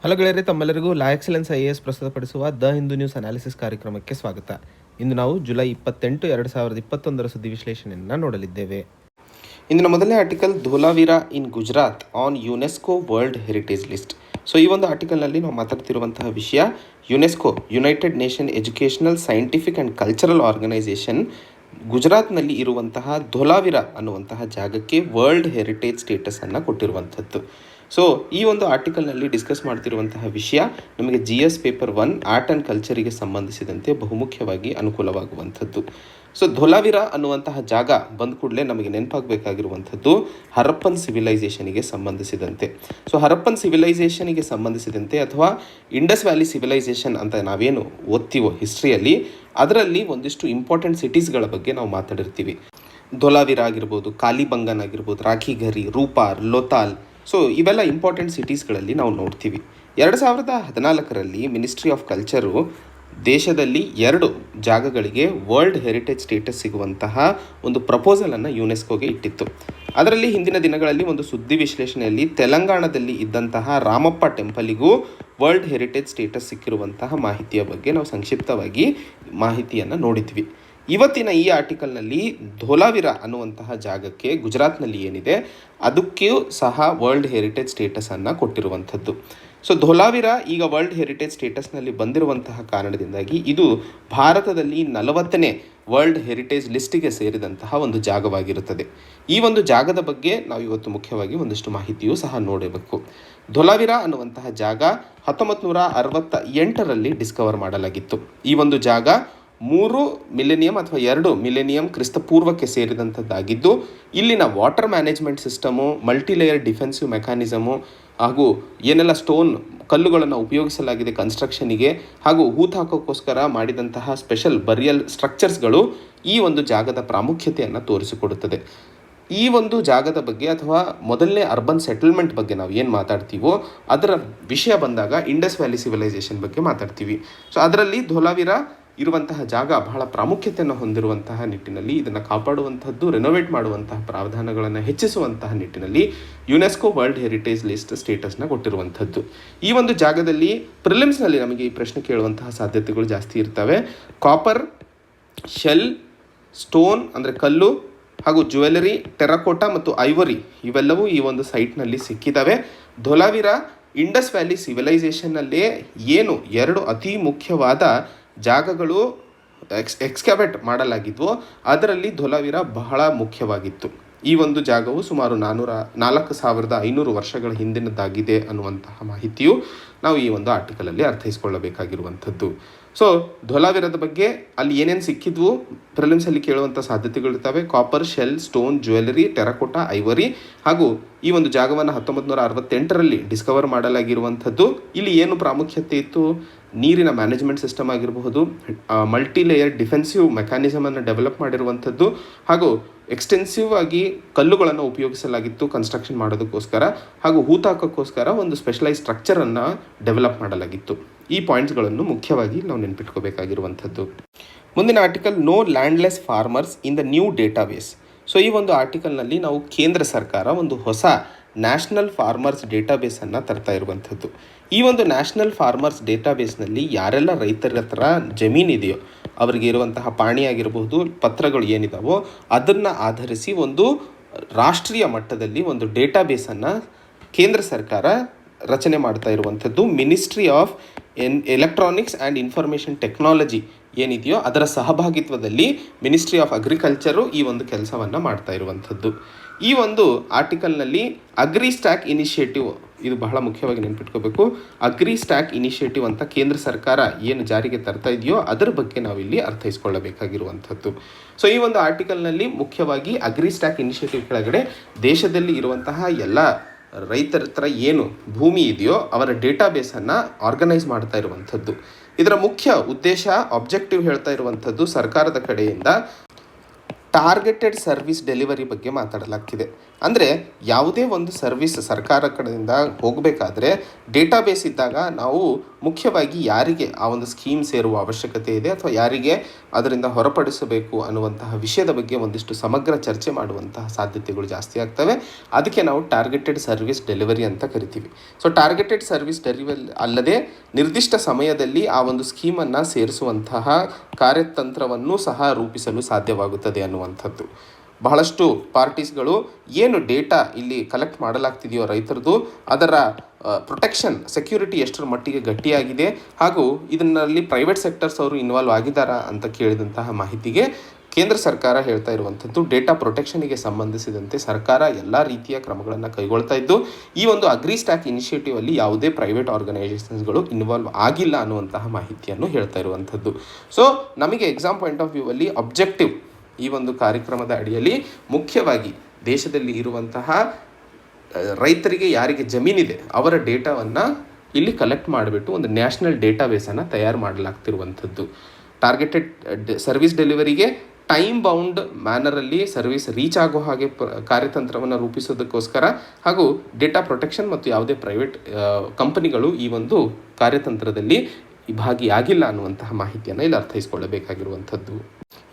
Hello ಗೆಳೆಯರೆ, ತಮ್ಮೆಲ್ಲರಿಗೂ ಲಾ excellence IAS ಪ್ರಸ್ತುತಪಡಿಸುವ ದ ಹಿಂದೂ ನ್ಯೂಸ್ ಅನಾಲಿಸಿಸ್ ಕಾರ್ಯಕ್ರಮಕ್ಕೆ ಸ್ವಾಗತ. ಇಂದು ನಾವು ಜುಲೈ 28, 2021 ಸುದ್ದಿ ವಿಶ್ಲೇಷಣೆಯನ್ನು ನೋಡಲಿದ್ದೇವೆ. ಇಂದಿನ ಮೊದಲನೇ article, Dholavira in Gujarat on UNESCO world heritage list. So ಈ ಒಂದು ಆರ್ಟಿಕಲ್ನಲ್ಲಿ ನಾವು ಮಾತಾಡ್ತಿರುವಂತಹ ವಿಷಯ UNESCO, United Nation Educational, Scientific and Cultural Organisation ಗುಜರಾತ್ನಲ್ಲಿ ಇರುವಂತಹ ಧೋಲಾವೀರಾ ಅನ್ನುವಂತಹ ಜಾಗಕ್ಕೆ ವರ್ಲ್ಡ್ ಹೆರಿಟೇಜ್ ಸ್ಟೇಟಸನ್ನು ಕೊಟ್ಟಿರುವಂಥದ್ದು. ಸೊ ಈ ಒಂದು ಆರ್ಟಿಕಲ್ನಲ್ಲಿ ಡಿಸ್ಕಸ್ ಮಾಡ್ತಿರುವಂತಹ ವಿಷಯ ನಮಗೆ GS ಪೇಪರ್ 1 ಆರ್ಟ್ ಆ್ಯಂಡ್ ಕಲ್ಚರಿಗೆ ಸಂಬಂಧಿಸಿದಂತೆ ಬಹುಮುಖ್ಯವಾಗಿ ಅನುಕೂಲವಾಗುವಂಥದ್ದು. ಸೊ ಧೋಲಾವೀರಾ ಅನ್ನುವಂತಹ ಜಾಗ ಬಂದ ಕೂಡಲೇ ನಮಗೆ ನೆನಪಾಗಬೇಕಾಗಿರುವಂಥದ್ದು ಹರಪ್ಪನ್ ಸಿವಿಲೈಸೇಷನಿಗೆ ಸಂಬಂಧಿಸಿದಂತೆ. ಸೊ ಹರಪ್ಪನ್ ಸಿವಿಲೈಸೇಷನಿಗೆ ಸಂಬಂಧಿಸಿದಂತೆ ಅಥವಾ ಇಂಡಸ್ ವ್ಯಾಲಿ ಸಿವಿಲೈಸೇಷನ್ ಅಂತ ನಾವೇನು ಓದ್ತೀವೋ ಹಿಸ್ಟ್ರಿಯಲ್ಲಿ, ಅದರಲ್ಲಿ ಒಂದಿಷ್ಟು ಇಂಪಾರ್ಟೆಂಟ್ ಸಿಟೀಸ್ಗಳ ಬಗ್ಗೆ ನಾವು ಮಾತಾಡಿರ್ತೀವಿ. ಧೋಲಾವೀರಾ ಆಗಿರ್ಬೋದು, ಕಾಲಿಬಂಗನ್ ಆಗಿರ್ಬೋದು, ರಾಖಿಘರಿ, ರೂಪಾರ್, ಲೋತಾಲ್. ಸೊ ಇವೆಲ್ಲ ಇಂಪಾರ್ಟೆಂಟ್ ಸಿಟೀಸ್ಗಳಲ್ಲಿ ನಾವು ನೋಡ್ತೀವಿ. 2014ರಲ್ಲಿ ಮಿನಿಸ್ಟ್ರಿ ಆಫ್ ಕಲ್ಚರು ದೇಶದಲ್ಲಿ 2 ಜಾಗಗಳಿಗೆ ವರ್ಲ್ಡ್ ಹೆರಿಟೇಜ್ ಸ್ಟೇಟಸ್ ಸಿಗುವಂತಹ ಒಂದು ಪ್ರಪೋಸಲನ್ನು ಯುನೆಸ್ಕೋಗೆ ಇಟ್ಟಿತ್ತು. ಅದರಲ್ಲಿ ಹಿಂದಿನ ದಿನಗಳಲ್ಲಿ ಒಂದು ಸುದ್ದಿ ವಿಶ್ಲೇಷಣೆಯಲ್ಲಿ ತೆಲಂಗಾಣದಲ್ಲಿ ಇದ್ದಂತಹ ರಾಮಪ್ಪ ಟೆಂಪಲಿಗೂ ವರ್ಲ್ಡ್ ಹೆರಿಟೇಜ್ ಸ್ಟೇಟಸ್ ಸಿಕ್ಕಿರುವಂತಹ ಮಾಹಿತಿಯ ಬಗ್ಗೆ ನಾವು ಸಂಕ್ಷಿಪ್ತವಾಗಿ ಮಾಹಿತಿಯನ್ನು ನೋಡಿದ್ವಿ. ಇವತ್ತಿನ ಈ ಆರ್ಟಿಕಲ್ನಲ್ಲಿ ಧೋಲಾವೀರಾ ಅನ್ನುವಂತಹ ಜಾಗಕ್ಕೆ ಗುಜರಾತ್ನಲ್ಲಿ ಏನಿದೆ ಅದಕ್ಕೂ ಸಹ ವರ್ಲ್ಡ್ ಹೆರಿಟೇಜ್ ಸ್ಟೇಟಸನ್ನು ಕೊಟ್ಟಿರುವಂಥದ್ದು. ಸೊ ಧೋಲಾವೀರಾ ಈಗ ವರ್ಲ್ಡ್ ಹೆರಿಟೇಜ್ ಸ್ಟೇಟಸ್ನಲ್ಲಿ ಬಂದಿರುವಂತಹ ಕಾರಣದಿಂದಾಗಿ ಇದು ಭಾರತದಲ್ಲಿ 40ನೇ ವರ್ಲ್ಡ್ ಹೆರಿಟೇಜ್ ಲಿಸ್ಟಿಗೆ ಸೇರಿದಂತಹ ಒಂದು ಜಾಗವಾಗಿರುತ್ತದೆ. ಈ ಒಂದು ಜಾಗದ ಬಗ್ಗೆ ನಾವು ಇವತ್ತು ಮುಖ್ಯವಾಗಿ ಒಂದಿಷ್ಟು ಮಾಹಿತಿಯೂ ಸಹ ನೋಡಬೇಕು. ಧೋಲಾವೀರಾ ಅನ್ನುವಂತಹ ಜಾಗ 1968ರಲ್ಲಿ ಡಿಸ್ಕವರ್ ಮಾಡಲಾಗಿತ್ತು. ಈ ಒಂದು ಜಾಗ 3 ಮಿಲೆನಿಯಂ ಅಥವಾ 2 ಮಿಲೆನಿಯಂ ಕ್ರಿಸ್ತಪೂರ್ವಕ್ಕೆ ಸೇರಿದಂಥದ್ದಾಗಿದ್ದು, ಇಲ್ಲಿನ water management system, multilayer defensive mechanism ಹಾಗೂ ಏನೆಲ್ಲ ಸ್ಟೋನ್ ಕಲ್ಲುಗಳನ್ನು ಉಪಯೋಗಿಸಲಾಗಿದೆ ಕನ್ಸ್ಟ್ರಕ್ಷನಿಗೆ ಹಾಗೂ ಹೂತು ಹಾಕೋಕ್ಕೋಸ್ಕರ ಮಾಡಿದಂತಹ ಸ್ಪೆಷಲ್ ಬರಿಯಲ್ ಸ್ಟ್ರಕ್ಚರ್ಸ್ಗಳು ಈ ಒಂದು ಜಾಗದ ಪ್ರಾಮುಖ್ಯತೆಯನ್ನು ತೋರಿಸಿಕೊಡುತ್ತದೆ. ಈ ಒಂದು ಜಾಗದ ಬಗ್ಗೆ ಅಥವಾ ಮೊದಲನೇ ಅರ್ಬನ್ ಸೆಟಲ್ಮೆಂಟ್ ಬಗ್ಗೆ ನಾವು ಏನು ಮಾತಾಡ್ತೀವೋ ಅದರ ವಿಷಯ ಬಂದಾಗ ಇಂಡಸ್ ವ್ಯಾಲಿ ಸಿವಿಲೈಸೇಷನ್ ಬಗ್ಗೆ ಮಾತಾಡ್ತೀವಿ. ಸೊ ಅದರಲ್ಲಿ ಧೋಲಾವೀರಾ ಇರುವಂತಹ ಜಾಗ ಬಹಳ ಪ್ರಾಮುಖ್ಯತೆಯನ್ನು ಹೊಂದಿರುವಂತಹ ನಿಟ್ಟಿನಲ್ಲಿ ಇದನ್ನು ಕಾಪಾಡುವಂಥದ್ದು, ರೆನೋವೇಟ್ ಮಾಡುವಂತಹ ಪ್ರಾವಧಾನಗಳನ್ನು ಹೆಚ್ಚಿಸುವಂತಹ ನಿಟ್ಟಿನಲ್ಲಿ ಯುನೆಸ್ಕೋ ವರ್ಲ್ಡ್ ಹೆರಿಟೇಜ್ ಲಿಸ್ಟ್ ಸ್ಟೇಟಸ್ನ ಕೊಟ್ಟಿರುವಂಥದ್ದು. ಈ ಒಂದು ಜಾಗದಲ್ಲಿ ಪ್ರಿಲಿಮ್ಸ್ನಲ್ಲಿ ನಮಗೆ ಈ ಪ್ರಶ್ನೆ ಕೇಳುವಂತಹ ಸಾಧ್ಯತೆಗಳು ಜಾಸ್ತಿ ಇರ್ತವೆ. ಕಾಪರ್, ಶೆಲ್, ಸ್ಟೋನ್ ಅಂದರೆ ಕಲ್ಲು ಹಾಗೂ ಜ್ಯುವೆಲರಿ, ಟೆರಕೋಟಾ ಮತ್ತು ಐವರಿ ಇವೆಲ್ಲವೂ ಈ ಒಂದು ಸೈಟ್ನಲ್ಲಿ ಸಿಕ್ಕಿದ್ದಾವೆ. ಧೋಲಾವೀರಾ ಇಂಡಸ್ ವ್ಯಾಲಿ ಸಿವಿಲೈಸೇಷನ್ನಲ್ಲೇ ಏನು 2 ಅತಿ ಮುಖ್ಯವಾದ ಜಾಗಗಳು ಎಕ್ಸ್ಕ್ಯಾವೇಟ್ ಮಾಡಲಾಗಿದ್ವು, ಅದರಲ್ಲಿ ಧೋಲಾವೀರಾ ಬಹಳ ಮುಖ್ಯವಾಗಿತ್ತು. ಈ ಒಂದು ಜಾಗವು ಸುಮಾರು 4500 ವರ್ಷಗಳ ಹಿಂದಿನದ್ದಾಗಿದೆ ಅನ್ನುವಂತಹ ಮಾಹಿತಿಯು ನಾವು ಈ ಒಂದು ಆರ್ಟಿಕಲಲ್ಲಿ ಅರ್ಥೈಸ್ಕೊಳ್ಳಬೇಕಾಗಿರುವಂಥದ್ದು. ಸೊ ಧೋಲಾವೀರಾದ ಬಗ್ಗೆ ಅಲ್ಲಿ ಏನೇನು ಸಿಕ್ಕಿದ್ವು ಪ್ರಿಲಿಮ್ಸಲ್ಲಿ ಕೇಳುವಂಥ ಸಾಧ್ಯತೆಗಳಿರ್ತವೆ. Copper, shell, stone, jewellery, terracotta, ivory ಹಾಗೂ ಈ ಒಂದು ಜಾಗವನ್ನು 1968ರಲ್ಲಿ ಡಿಸ್ಕವರ್ ಮಾಡಲಾಗಿರುವಂಥದ್ದು. ಇಲ್ಲಿ ಏನು ಪ್ರಾಮುಖ್ಯತೆ ಇತ್ತು? ನೀರಿನ ಮ್ಯಾನೇಜ್ಮೆಂಟ್ ಸಿಸ್ಟಮ್ ಆಗಿರಬಹುದು, ಮಲ್ಟಿಲೇಯರ್ ಡಿಫೆನ್ಸಿವ್ ಮೆಕ್ಯಾನಿಸಮನ್ನು ಡೆವಲಪ್ ಮಾಡಿರುವಂಥದ್ದು ಹಾಗೂ ಎಕ್ಸ್ಟೆನ್ಸಿವ್ ಆಗಿ ಕಲ್ಲುಗಳನ್ನು ಉಪಯೋಗಿಸಲಾಗಿತ್ತು ಕನ್ಸ್ಟ್ರಕ್ಷನ್ ಮಾಡೋದಕ್ಕೋಸ್ಕರ ಹಾಗೂ ಹೂತಾಕೋಕ್ಕೋಸ್ಕರ ಒಂದು ಸ್ಪೆಷಲೈಸ್ ಸ್ಟ್ರಕ್ಚರನ್ನು ಡೆವಲಪ್ ಮಾಡಲಾಗಿತ್ತು. ಈ ಪಾಯಿಂಟ್ಸ್ಗಳನ್ನು ಮುಖ್ಯವಾಗಿ ನಾವು ನೆನಪಿಟ್ಕೋಬೇಕಾಗಿರುವಂಥದ್ದು. ಮುಂದಿನ article, no landless farmers in the new database. So ಈ ಒಂದು ಆರ್ಟಿಕಲ್ನಲ್ಲಿ ನಾವು ಕೇಂದ್ರ ಸರ್ಕಾರ ಒಂದು ಹೊಸ ನ್ಯಾಷನಲ್ ಫಾರ್ಮರ್ಸ್ ಡೇಟಾಬೇಸನ್ನು ತರ್ತಾ ಇರುವಂಥದ್ದು. ಈ ಒಂದು ನ್ಯಾಷನಲ್ ಫಾರ್ಮರ್ಸ್ ಡೇಟಾಬೇಸ್ನಲ್ಲಿ ಯಾರೆಲ್ಲ ರೈತರ ಹತ್ರ ಜಮೀನಿದೆಯೋ ಅವರಿಗೆ ಇರುವಂತಹ ಪಾಣಿ ಆಗಿರಬಹುದು, ಪತ್ರಗಳು ಏನಿದಾವೋ ಅದನ್ನು ಆಧರಿಸಿ ಒಂದು ರಾಷ್ಟ್ರೀಯ ಮಟ್ಟದಲ್ಲಿ ಒಂದು ಡೇಟಾಬೇಸನ್ನು ಕೇಂದ್ರ ಸರ್ಕಾರ ರಚನೆ ಮಾಡ್ತಾ ಇರುವಂಥದ್ದು. Ministry of electronics and information technology ಏನಿದೆಯೋ ಅದರ ಸಹಭಾಗಿತ್ವದಲ್ಲಿ ಮಿನಿಸ್ಟ್ರಿ ಆಫ್ ಅಗ್ರಿಕಲ್ಚರು ಈ ಒಂದು ಕೆಲಸವನ್ನು ಮಾಡ್ತಾ ಇರುವಂಥದ್ದು. ಈ ಒಂದು ಆರ್ಟಿಕಲ್ನಲ್ಲಿ ಅಗ್ರಿ ಸ್ಟ್ಯಾಕ್ ಇನಿಷಿಯೇಟಿವ್, ಇದು ಬಹಳ ಮುಖ್ಯವಾಗಿ ನೆನಪಿಟ್ಕೋಬೇಕು. ಅಗ್ರಿ ಸ್ಟ್ಯಾಕ್ ಇನಿಷಿಯೇಟಿವ್ ಅಂತ ಕೇಂದ್ರ ಸರ್ಕಾರ ಏನು ಜಾರಿಗೆ ತರ್ತಾ ಇದೆಯೋ ಅದರ ಬಗ್ಗೆ ನಾವಿಲ್ಲಿ ಅರ್ಥೈಸ್ಕೊಳ್ಳಬೇಕಾಗಿರುವಂಥದ್ದು. ಸೊ ಈ ಒಂದು ಆರ್ಟಿಕಲ್ನಲ್ಲಿ ಮುಖ್ಯವಾಗಿ ಅಗ್ರಿ ಸ್ಟ್ಯಾಕ್ ಇನಿಷಿಯೇಟಿವ್ ಕೆಳಗಡೆ ದೇಶದಲ್ಲಿ ಇರುವಂತಹ ಎಲ್ಲ ರೈತರ ಹತ್ರ ಏನು ಭೂಮಿ ಇದೆಯೋ ಅವರ ಡೇಟಾಬೇಸನ್ನು ಆರ್ಗನೈಸ್ ಮಾಡ್ತಾ ಇರುವಂಥದ್ದು. ಇದರ ಮುಖ್ಯ ಉದ್ದೇಶ, ಆಬ್ಜೆಕ್ಟಿವ್ ಹೇಳ್ತಾ ಇರುವಂಥದ್ದು ಸರ್ಕಾರದ ಕಡೆಯಿಂದ ಟಾರ್ಗೆಟೆಡ್ ಸರ್ವಿಸ್ ಡೆಲಿವರಿ ಬಗ್ಗೆ ಮಾತಾಡಲಾಗ್ತಿದೆ. ಅಂದರೆ ಯಾವುದೇ ಒಂದು ಸರ್ವಿಸ್ ಸರ್ಕಾರ ಕಡೆಯಿಂದ ಹೋಗಬೇಕಾದ್ರೆ ಡೇಟಾಬೇಸ್ ಇದ್ದಾಗ ನಾವು ಮುಖ್ಯವಾಗಿ ಯಾರಿಗೆ ಆ ಒಂದು ಸ್ಕೀಮ್ ಸೇರುವ ಅವಶ್ಯಕತೆ ಇದೆ ಅಥವಾ ಯಾರಿಗೆ ಅದರಿಂದ ಹೊರಪಡಿಸಬೇಕು ಅನ್ನುವಂತಹ ವಿಷಯದ ಬಗ್ಗೆ ಒಂದಿಷ್ಟು ಸಮಗ್ರ ಚರ್ಚೆ ಮಾಡುವಂತಹ ಸಾಧ್ಯತೆಗಳು ಜಾಸ್ತಿ ಆಗ್ತವೆ. ಅದಕ್ಕೆ ನಾವು ಟಾರ್ಗೆಟೆಡ್ ಸರ್ವಿಸ್ ಡೆಲಿವರಿ ಅಂತ ಕರಿತೀವಿ. ಸೊ ಟಾರ್ಗೆಟೆಡ್ ಸರ್ವಿಸ್ ಡೆಲಿವರಿ ಅಲ್ಲದೆ ನಿರ್ದಿಷ್ಟ ಸಮಯದಲ್ಲಿ ಆ ಒಂದು ಸ್ಕೀಮನ್ನು ಸೇರಿಸುವಂತಹ ಕಾರ್ಯತಂತ್ರವನ್ನು ಸಹ ರೂಪಿಸಲು ಸಾಧ್ಯವಾಗುತ್ತದೆ ಅನ್ನುವಂಥದ್ದು. ಬಹಳಷ್ಟು ಪಾರ್ಟೀಸ್ಗಳು ಏನು ಡೇಟಾ ಇಲ್ಲಿ ಕಲೆಕ್ಟ್ ಮಾಡಲಾಗ್ತಿದೆಯೋ ರೈತರದು, ಅದರ ಪ್ರೊಟೆಕ್ಷನ್ ಸೆಕ್ಯೂರಿಟಿ ಎಷ್ಟರ ಮಟ್ಟಿಗೆ ಗಟ್ಟಿಯಾಗಿದೆ ಹಾಗೂ ಇದನ್ನಲ್ಲಿ ಪ್ರೈವೇಟ್ ಸೆಕ್ಟರ್ಸ್ ಅವರು ಇನ್ವಾಲ್ವ್ ಆಗಿದ್ದಾರಾ ಅಂತ ಕೇಳಿದಂತಹ ಮಾಹಿತಿಗೆ ಕೇಂದ್ರ ಸರ್ಕಾರ ಹೇಳ್ತಾ ಇರುವಂಥದ್ದು ಡೇಟಾ ಪ್ರೊಟೆಕ್ಷನಿಗೆ ಸಂಬಂಧಿಸಿದಂತೆ ಸರ್ಕಾರ ಎಲ್ಲ ರೀತಿಯ ಕ್ರಮಗಳನ್ನು ಕೈಗೊಳ್ತಾ ಇದ್ದು ಈ ಒಂದು ಅಗ್ರಿ ಸ್ಟ್ಯಾಕ್ ಇನಿಷಿಯೇಟಿವ್ ಅಲ್ಲಿ ಯಾವುದೇ ಪ್ರೈವೇಟ್ ಆರ್ಗನೈಸೇಷನ್ಸ್ಗಳು ಇನ್ವಾಲ್ವ್ ಆಗಿಲ್ಲ ಅನ್ನುವಂತಹ ಮಾಹಿತಿಯನ್ನು ಹೇಳ್ತಾ ಇರುವಂಥದ್ದು. ಸೊ ನಮಗೆ ಎಕ್ಸಾಮ್ ಪಾಯಿಂಟ್ ಆಫ್ ವ್ಯೂ ಅಲ್ಲಿ ಅಬ್ಜೆಕ್ಟಿವ್ ಈ ಒಂದು ಕಾರ್ಯಕ್ರಮದ ಅಡಿಯಲ್ಲಿ ಮುಖ್ಯವಾಗಿ ದೇಶದಲ್ಲಿ ಇರುವಂತಹ ರೈತರಿಗೆ ಯಾರಿಗೆ ಜಮೀನಿದೆ ಅವರ ಡೇಟಾವನ್ನು ಇಲ್ಲಿ ಕಲೆಕ್ಟ್ ಮಾಡಿಬಿಟ್ಟು ಒಂದು ನ್ಯಾಷನಲ್ ಡೇಟಾಬೇಸನ್ನು ತಯಾರು ಮಾಡಲಾಗ್ತಿರುವಂಥದ್ದು. ಟಾರ್ಗೆಟೆಡ್ ಸರ್ವಿಸ್ ಡೆಲಿವರಿಗೆ ಟೈಮ್ ಬೌಂಡ್ ಮ್ಯಾನರಲ್ಲಿ ಸರ್ವಿಸ್ ರೀಚ್ ಆಗೋ ಹಾಗೆ ಕಾರ್ಯತಂತ್ರವನ್ನು ರೂಪಿಸೋದಕ್ಕೋಸ್ಕರ ಹಾಗೂ ಡೇಟಾ ಪ್ರೊಟೆಕ್ಷನ್ ಮತ್ತು ಯಾವುದೇ ಪ್ರೈವೇಟ್ ಕಂಪನಿಗಳು ಈ ಒಂದು ಕಾರ್ಯತಂತ್ರದಲ್ಲಿ ಭಾಗಿಯಾಗಿಲ್ಲ ಅನ್ನುವಂತಹ ಮಾಹಿತಿಯನ್ನು ಇಲ್ಲಿ ಅರ್ಥೈಸಿಕೊಳ್ಳಬೇಕಾಗಿರುವಂಥದ್ದು.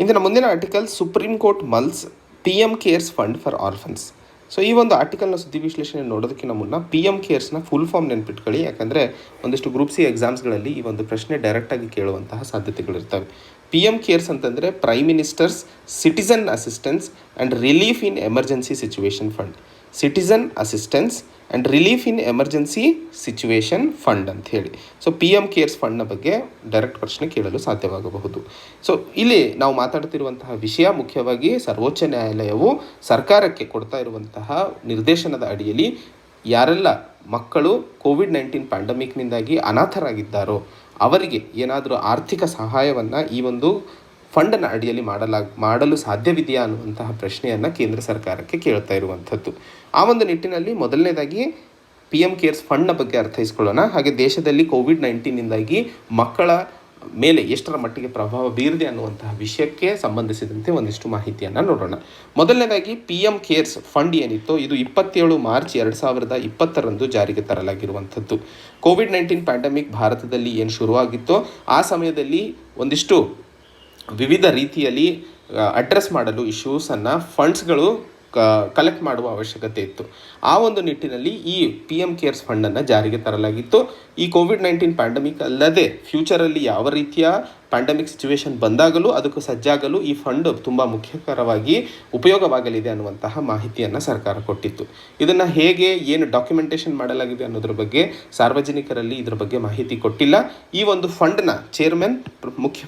ಇಂದಿನ ಮುಂದಿನ article Supreme Court mulls PM cares fund for orphans. So ಈ ಒಂದು ಆರ್ಟಿಕಲ್ನ ಸುದ್ದಿ ವಿಶ್ಲೇಷಣೆ ನೋಡೋದಕ್ಕಿಂತ ಮುನ್ನ PM ಕೇರ್ಸ್ನ ಫುಲ್ ಫಾರ್ಮ್ ನೆನ್ಪಿಟ್ಕೊಳ್ಳಿ, ಯಾಕಂದರೆ ಒಂದಿಷ್ಟು ಗ್ರೂಪ್ ಸಿ ಎಕ್ಸಾಮ್ಸ್ಗಳಲ್ಲಿ ಈ ಒಂದು ಪ್ರಶ್ನೆ ಡೈರೆಕ್ಟಾಗಿ ಕೇಳುವಂತಹ ಸಾಧ್ಯತೆಗಳಿರ್ತವೆ. PM ಕೇರ್ಸ್ ಅಂತಂದರೆ prime ministers citizen assistance and relief in emergency situation fund. Citizen assistance and relief in emergency situation fund ಅಂತ ಹೇಳಿ. ಸೊ PM ಕೇರ್ಸ್ ಫಂಡ್ನ ಬಗ್ಗೆ ಡೈರೆಕ್ಟ್ ಪ್ರಶ್ನೆ ಕೇಳಲು ಸಾಧ್ಯವಾಗಬಹುದು. ಸೊ ಇಲ್ಲಿ ನಾವು ಮಾತಾಡ್ತಿರುವಂತಹ ವಿಷಯ ಮುಖ್ಯವಾಗಿ ಸರ್ವೋಚ್ಚ ನ್ಯಾಯಾಲಯವು ಸರ್ಕಾರಕ್ಕೆ ಕೊಡ್ತಾ ಇರುವಂತಹ ನಿರ್ದೇಶನದ ಅಡಿಯಲ್ಲಿ ಯಾರೆಲ್ಲ ಮಕ್ಕಳು ಕೋವಿಡ್-19 ಪ್ಯಾಂಡಮಿಕ್ನಿಂದಾಗಿ ಅನಾಥರಾಗಿದ್ದಾರೋ ಅವರಿಗೆ ಏನಾದರೂ ಆರ್ಥಿಕ ಸಹಾಯವನ್ನು ಈ ಒಂದು ಫಂಡ್ನ ಅಡಿಯಲ್ಲಿ ಮಾಡಲು ಸಾಧ್ಯವಿದೆಯಾ ಅನ್ನುವಂತಹ ಪ್ರಶ್ನೆಯನ್ನು ಕೇಂದ್ರ ಸರ್ಕಾರಕ್ಕೆ ಕೇಳ್ತಾ ಇರುವಂಥದ್ದು. ಆ ಒಂದು ನಿಟ್ಟಿನಲ್ಲಿ ಮೊದಲನೇದಾಗಿ PM ಕೇರ್ಸ್ ಫಂಡ್ನ ಬಗ್ಗೆ ಅರ್ಥೈಸ್ಕೊಳ್ಳೋಣ. ಹಾಗೆ ದೇಶದಲ್ಲಿ ಕೋವಿಡ್-19ನಿಂದಾಗಿ ಮಕ್ಕಳ ಮೇಲೆ ಎಷ್ಟರ ಮಟ್ಟಿಗೆ ಪ್ರಭಾವ ಬೀರಿದೆ ಅನ್ನುವಂತಹ ವಿಷಯಕ್ಕೆ ಸಂಬಂಧಿಸಿದಂತೆ ಒಂದಿಷ್ಟು ಮಾಹಿತಿಯನ್ನು ನೋಡೋಣ. ಮೊದಲನೇದಾಗಿ PM ಕೇರ್ಸ್ ಫಂಡ್ ಏನಿತ್ತು ಇದು 27 ಮಾರ್ಚ್ 2020 ಜಾರಿಗೆ ತರಲಾಗಿರುವಂಥದ್ದು. ಕೋವಿಡ್-19 ಪ್ಯಾಂಡಮಿಕ್ ಭಾರತದಲ್ಲಿ ಏನು ಶುರುವಾಗಿತ್ತೋ ಆ ಸಮಯದಲ್ಲಿ ಒಂದಿಷ್ಟು ವಿವಿಧ ರೀತಿಯಲ್ಲಿ ಅಡ್ರೆಸ್ ಮಾಡಲು ಇಶ್ಯೂಸನ್ನು ಫಂಡ್ಸ್ಗಳು ಕಲೆಕ್ಟ್ ಮಾಡುವ ಅವಶ್ಯಕತೆ ಇತ್ತು. ಆ ಒಂದು ನಿಟ್ಟಿನಲ್ಲಿ ಈ PM ಕೇರ್ಸ್ ಫಂಡನ್ನು ಜಾರಿಗೆ ತರಲಾಗಿತ್ತು. ಈ ಕೋವಿಡ್-19 ಪ್ಯಾಂಡಮಿಕ್ ಅಲ್ಲದೆ ಫ್ಯೂಚರಲ್ಲಿ ಯಾವ ರೀತಿಯ ಪ್ಯಾಂಡಮಿಕ್ ಸಿಚುವೇಶನ್ ಬಂದಾಗಲೂ ಅದಕ್ಕೂ ಸಜ್ಜಾಗಲು ಈ ಫಂಡ್ ತುಂಬ ಮುಖ್ಯಕರವಾಗಿ ಉಪಯೋಗವಾಗಲಿದೆ ಅನ್ನುವಂತಹ ಮಾಹಿತಿಯನ್ನು ಸರ್ಕಾರ ಕೊಟ್ಟಿತ್ತು. ಇದನ್ನು ಹೇಗೆ ಏನು ಡಾಕ್ಯುಮೆಂಟೇಷನ್ ಮಾಡಲಾಗಿದೆ ಅನ್ನೋದ್ರ ಬಗ್ಗೆ ಸಾರ್ವಜನಿಕರಲ್ಲಿ ಇದರ ಬಗ್ಗೆ ಮಾಹಿತಿ ಕೊಟ್ಟಿಲ್ಲ. ಈ ಒಂದು ಫಂಡ್ನ ಚೇರ್ಮನ್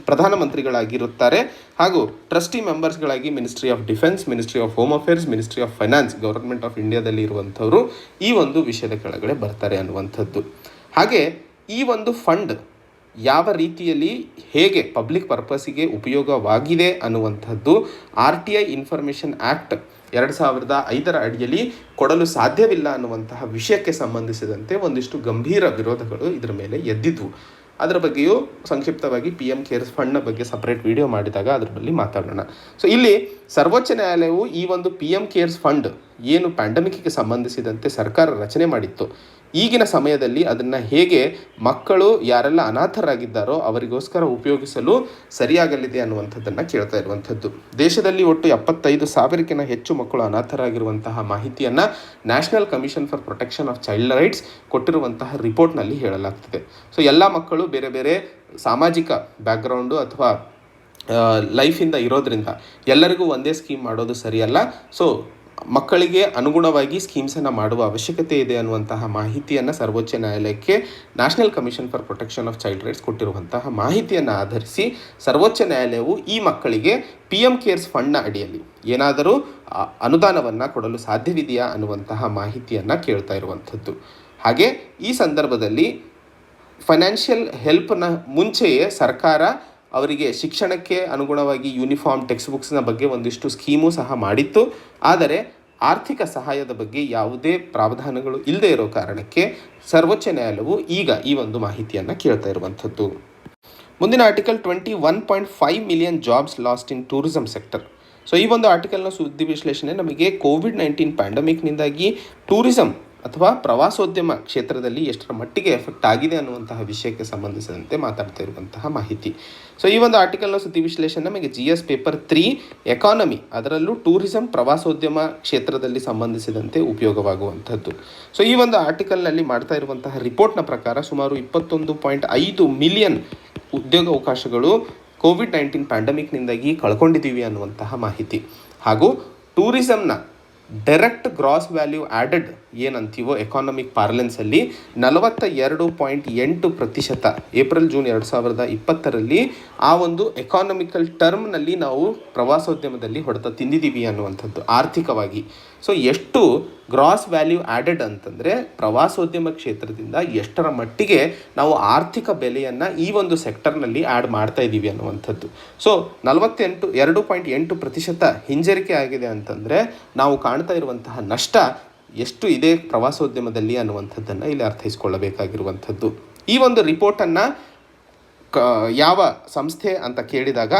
ಪ್ರಧಾನಮಂತ್ರಿಗಳಾಗಿರುತ್ತಾರೆ ಹಾಗೂ ಟ್ರಸ್ಟಿ ಮೆಂಬರ್ಸ್ಗಳಾಗಿ ministry of defence, ministry of home affairs, ministry of finance, government of ಇಂಡಿಯಾದಲ್ಲಿ ಇರುವಂಥವರು ಈ ಒಂದು ವಿಷಯದ ಕೆಳಗಡೆ ಬರ್ತಾರೆ ಅನ್ನುವಂಥದ್ದು. ಹಾಗೆ ಈ ಒಂದು ಫಂಡ್ ಯಾವ ರೀತಿಯಲ್ಲಿ ಹೇಗೆ ಪಬ್ಲಿಕ್ ಪರ್ಪಸ್ಸಿಗೆ ಉಪಯೋಗವಾಗಿದೆ ಅನ್ನುವಂಥದ್ದು RTI ಇನ್ಫಾರ್ಮೇಷನ್ ಆ್ಯಕ್ಟ್ 2005 ಅಡಿಯಲ್ಲಿ ಕೊಡಲು ಸಾಧ್ಯವಿಲ್ಲ ಅನ್ನುವಂತಹ ವಿಷಯಕ್ಕೆ ಸಂಬಂಧಿಸಿದಂತೆ ಒಂದಿಷ್ಟು ಗಂಭೀರ ವಿರೋಧಗಳು ಇದರ ಮೇಲೆ ಎದ್ದಿದ್ವು. ಅದರ ಬಗ್ಗೆಯೂ ಸಂಕ್ಷಿಪ್ತವಾಗಿ PM ಕೇರ್ಸ್ ಫಂಡ್ನ ಬಗ್ಗೆ ಸಪ್ರೇಟ್ ವಿಡಿಯೋ ಮಾಡಿದಾಗ ಅದರ ಬಗ್ಗೆ ಮಾತಾಡೋಣ. ಸೊ ಇಲ್ಲಿ ಸರ್ವೋಚ್ಚ ನ್ಯಾಯಾಲಯವು ಈ ಒಂದು PM ಕೇರ್ಸ್ ಫಂಡ್ ಏನು ಪ್ಯಾಂಡಮಿಕ್ಗೆ ಸಂಬಂಧಿಸಿದಂತೆ ಸರ್ಕಾರ ರಚನೆ ಮಾಡಿತ್ತು, ಈಗಿನ ಸಮಯದಲ್ಲಿ ಅದನ್ನು ಹೇಗೆ ಮಕ್ಕಳು ಯಾರೆಲ್ಲ ಅನಾಥರಾಗಿದ್ದಾರೋ ಅವರಿಗೋಸ್ಕರ ಉಪಯೋಗಿಸಲು ಸರಿಯಾಗಲಿದೆ ಅನ್ನುವಂಥದ್ದನ್ನು ಕೇಳ್ತಾ ಇರುವಂಥದ್ದು. ದೇಶದಲ್ಲಿ ಒಟ್ಟು 75,000ಕ್ಕಿಂತ ಹೆಚ್ಚು ಮಕ್ಕಳು ಅನಾಥರಾಗಿರುವಂತಹ ಮಾಹಿತಿಯನ್ನು national commission for protection of child rights ಕೊಟ್ಟಿರುವಂತಹ ರಿಪೋರ್ಟ್ನಲ್ಲಿ ಹೇಳಲಾಗ್ತದೆ. ಸೊ ಎಲ್ಲ ಮಕ್ಕಳು ಬೇರೆ ಬೇರೆ ಸಾಮಾಜಿಕ ಬ್ಯಾಕ್ಗ್ರೌಂಡು ಅಥವಾ ಲೈಫಿಂದ ಇರೋದ್ರಿಂದ ಎಲ್ಲರಿಗೂ ಒಂದೇ ಸ್ಕೀಮ್ ಮಾಡೋದು ಸರಿಯಲ್ಲ. ಸೊ ಮಕ್ಕಳಿಗೆ ಅನುಗುಣವಾಗಿ ಸ್ಕೀಮ್ಸನ್ನು ಮಾಡುವ ಅವಶ್ಯಕತೆ ಇದೆ ಅನ್ನುವಂತಹ ಮಾಹಿತಿಯನ್ನು ಸರ್ವೋಚ್ಚ ನ್ಯಾಯಾಲಯಕ್ಕೆ national commission for protection of child rights ಕೊಟ್ಟಿರುವಂತಹ ಮಾಹಿತಿಯನ್ನು ಆಧರಿಸಿ ಸರ್ವೋಚ್ಚ ನ್ಯಾಯಾಲಯವು ಈ ಮಕ್ಕಳಿಗೆ PM ಕೇರ್ಸ್ ಫಂಡ್ನ ಅಡಿಯಲ್ಲಿ ಏನಾದರೂ ಅನುದಾನವನ್ನು ಕೊಡಲು ಸಾಧ್ಯವಿದೆಯಾ ಅನ್ನುವಂತಹ ಮಾಹಿತಿಯನ್ನು ಕೇಳ್ತಾ ಇರುವಂಥದ್ದು. ಹಾಗೆ ಈ ಸಂದರ್ಭದಲ್ಲಿ ಫೈನಾನ್ಷಿಯಲ್ ಹೆಲ್ಪ್ನ ಮುಂಚೆಯೇ ಸರ್ಕಾರ ಅವರಿಗೆ ಶಿಕ್ಷಣಕ್ಕೆ ಅನುಗುಣವಾಗಿ ಯೂನಿಫಾರ್ಮ್, ಟೆಕ್ಸ್ಟ್ ಬುಕ್ಸ್ನ ಬಗ್ಗೆ ಒಂದಿಷ್ಟು ಸ್ಕೀಮು ಸಹ ಮಾಡಿತ್ತು. ಆದರೆ ಆರ್ಥಿಕ ಸಹಾಯದ ಬಗ್ಗೆ ಯಾವುದೇ ಪ್ರಾವಧಾನಗಳು ಇಲ್ಲದೆ ಇರೋ ಕಾರಣಕ್ಕೆ ಸರ್ವೋಚ್ಚ ನ್ಯಾಯಾಲಯವು ಈಗ ಈ ಒಂದು ಮಾಹಿತಿಯನ್ನು ಕೇಳ್ತಾ ಇರುವಂಥದ್ದು. ಮುಂದಿನ article 21.5 million jobs lost in tourism sector. So ಈ ಒಂದು ಆರ್ಟಿಕಲ್ನ ಸುದ್ದಿ ವಿಶ್ಲೇಷಣೆ ನಮಗೆ ಕೋವಿಡ್-19 ಪ್ಯಾಂಡಮಿಕ್ನಿಂದಾಗಿ ಟೂರಿಸಂ ಅಥವಾ ಪ್ರವಾಸೋದ್ಯಮ ಕ್ಷೇತ್ರದಲ್ಲಿ ಎಷ್ಟರ ಮಟ್ಟಿಗೆ ಎಫೆಕ್ಟ್ ಆಗಿದೆ ಅನ್ನುವಂತಹ ವಿಷಯಕ್ಕೆ ಸಂಬಂಧಿಸಿದಂತೆ ಮಾತಾಡ್ತಾ ಇರುವಂತಹ ಮಾಹಿತಿ. ಸೊ ಈ ಒಂದು ಆರ್ಟಿಕಲ್ನ ಸುದ್ದಿ ವಿಶ್ಲೇಷಣೆ ನಮಗೆ GS ಪೇಪರ್ 3 ಎಕಾನಮಿ, ಅದರಲ್ಲೂ ಟೂರಿಸಂ ಪ್ರವಾಸೋದ್ಯಮ ಕ್ಷೇತ್ರದಲ್ಲಿ ಸಂಬಂಧಿಸಿದಂತೆ ಉಪಯೋಗವಾಗುವಂಥದ್ದು. ಸೊ ಈ ಒಂದು ಆರ್ಟಿಕಲ್ನಲ್ಲಿ ಮಾಡ್ತಾ ಇರುವಂತಹ ರಿಪೋರ್ಟ್ನ ಪ್ರಕಾರ ಸುಮಾರು 21.5 ಮಿಲಿಯನ್ ಉದ್ಯೋಗಾವಕಾಶಗಳು ಕೋವಿಡ್-19 ಪ್ಯಾಂಡಮಿಕ್ನಿಂದಾಗಿ ಕಳ್ಕೊಂಡಿದ್ದೀವಿ ಅನ್ನುವಂತಹ ಮಾಹಿತಿ. ಹಾಗೂ ಟೂರಿಸಂನ ಡೈರೆಕ್ಟ್ ಗ್ರಾಸ್ ವ್ಯಾಲ್ಯೂ ಆ್ಯಡೆಡ್ ಏನಂತೀವೋ ಎಕಾನಮಿಕ್ ಪಾರ್ಲೆನ್ಸಲ್ಲಿ 42.8% ಏಪ್ರಿಲ್-ಜೂನ್ 2020ರಲ್ಲಿ ಆ ಒಂದು ಎಕಾನಮಿಕಲ್ ಟರ್ಮ್ನಲ್ಲಿ ನಾವು ಪ್ರವಾಸೋದ್ಯಮದಲ್ಲಿ ಹೊಡೆತ ತಿಂದಿದ್ದೀವಿ ಅನ್ನುವಂಥದ್ದು ಆರ್ಥಿಕವಾಗಿ. ಸೊ ಎಷ್ಟು ಗ್ರಾಸ್ ವ್ಯಾಲ್ಯೂ ಆ್ಯಡೆಡ್ ಅಂತಂದರೆ ಪ್ರವಾಸೋದ್ಯಮ ಕ್ಷೇತ್ರದಿಂದ ಎಷ್ಟರ ಮಟ್ಟಿಗೆ ನಾವು ಆರ್ಥಿಕ ಬೆಲೆಯನ್ನು ಈ ಒಂದು ಸೆಕ್ಟರ್ನಲ್ಲಿ ಆ್ಯಡ್ ಮಾಡ್ತಾ ಇದ್ದೀವಿ ಅನ್ನುವಂಥದ್ದು. ಸೊ 2.8% ಹಿಂಜರಿಕೆ ಆಗಿದೆ ಅಂತಂದರೆ ನಾವು ಕಾಣ್ತಾ ಇರುವಂತಹ ನಷ್ಟ ಎಷ್ಟು ಇದೆ ಪ್ರವಾಸೋದ್ಯಮದಲ್ಲಿ ಅನ್ನುವಂಥದ್ದನ್ನು ಇಲ್ಲಿ ಅರ್ಥೈಸ್ಕೊಳ್ಳಬೇಕಾಗಿರುವಂಥದ್ದು. ಈ ಒಂದು ರಿಪೋರ್ಟನ್ನು ಯಾವ ಸಂಸ್ಥೆ ಅಂತ ಕೇಳಿದಾಗ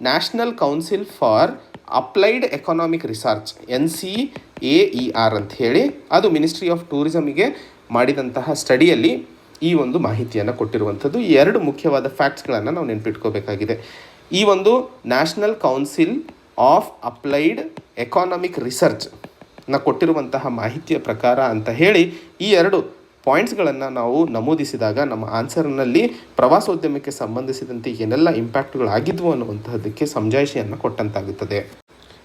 national council for applied economic research NCAER ಅಂತ ಹೇಳಿ, ಅದು ಮಿನಿಸ್ಟ್ರಿ ಆಫ್ ಟೂರಿಸಮಿಗೆ ಮಾಡಿದಂತಹ ಸ್ಟಡಿಯಲ್ಲಿ ಈ ಒಂದು ಮಾಹಿತಿಯನ್ನು ಕೊಟ್ಟಿರುವಂಥದ್ದು. ಈ ಎರಡು ಮುಖ್ಯವಾದ ಫ್ಯಾಕ್ಟ್ಸ್ಗಳನ್ನು ನಾವು ನೆನಪಿಟ್ಕೋಬೇಕಾಗಿದೆ. ಈ ಒಂದು national council of applied economic research ಕೊಟ್ಟಿರುವಂತಹ ಮಾಹಿತಿಯ ಪ್ರಕಾರ ಅಂತ ಹೇಳಿ ಈ ಎರಡು ಪಾಯಿಂಟ್ಸ್ಗಳನ್ನು ನಾವು ನಮೂದಿಸಿದಾಗ ನಮ್ಮ ಆನ್ಸರ್ನಲ್ಲಿ ಪ್ರವಾಸೋದ್ಯಮಕ್ಕೆ ಸಂಬಂಧಿಸಿದಂತೆ ಏನೆಲ್ಲ ಇಂಪ್ಯಾಕ್ಟ್ಗಳಾಗಿದ್ವು ಅನ್ನುವಂತಹದಕ್ಕೆ ಸಮಜಾಯಿಷಿಯನ್ನು ಕೊಟ್ಟಂತಾಗುತ್ತದೆ.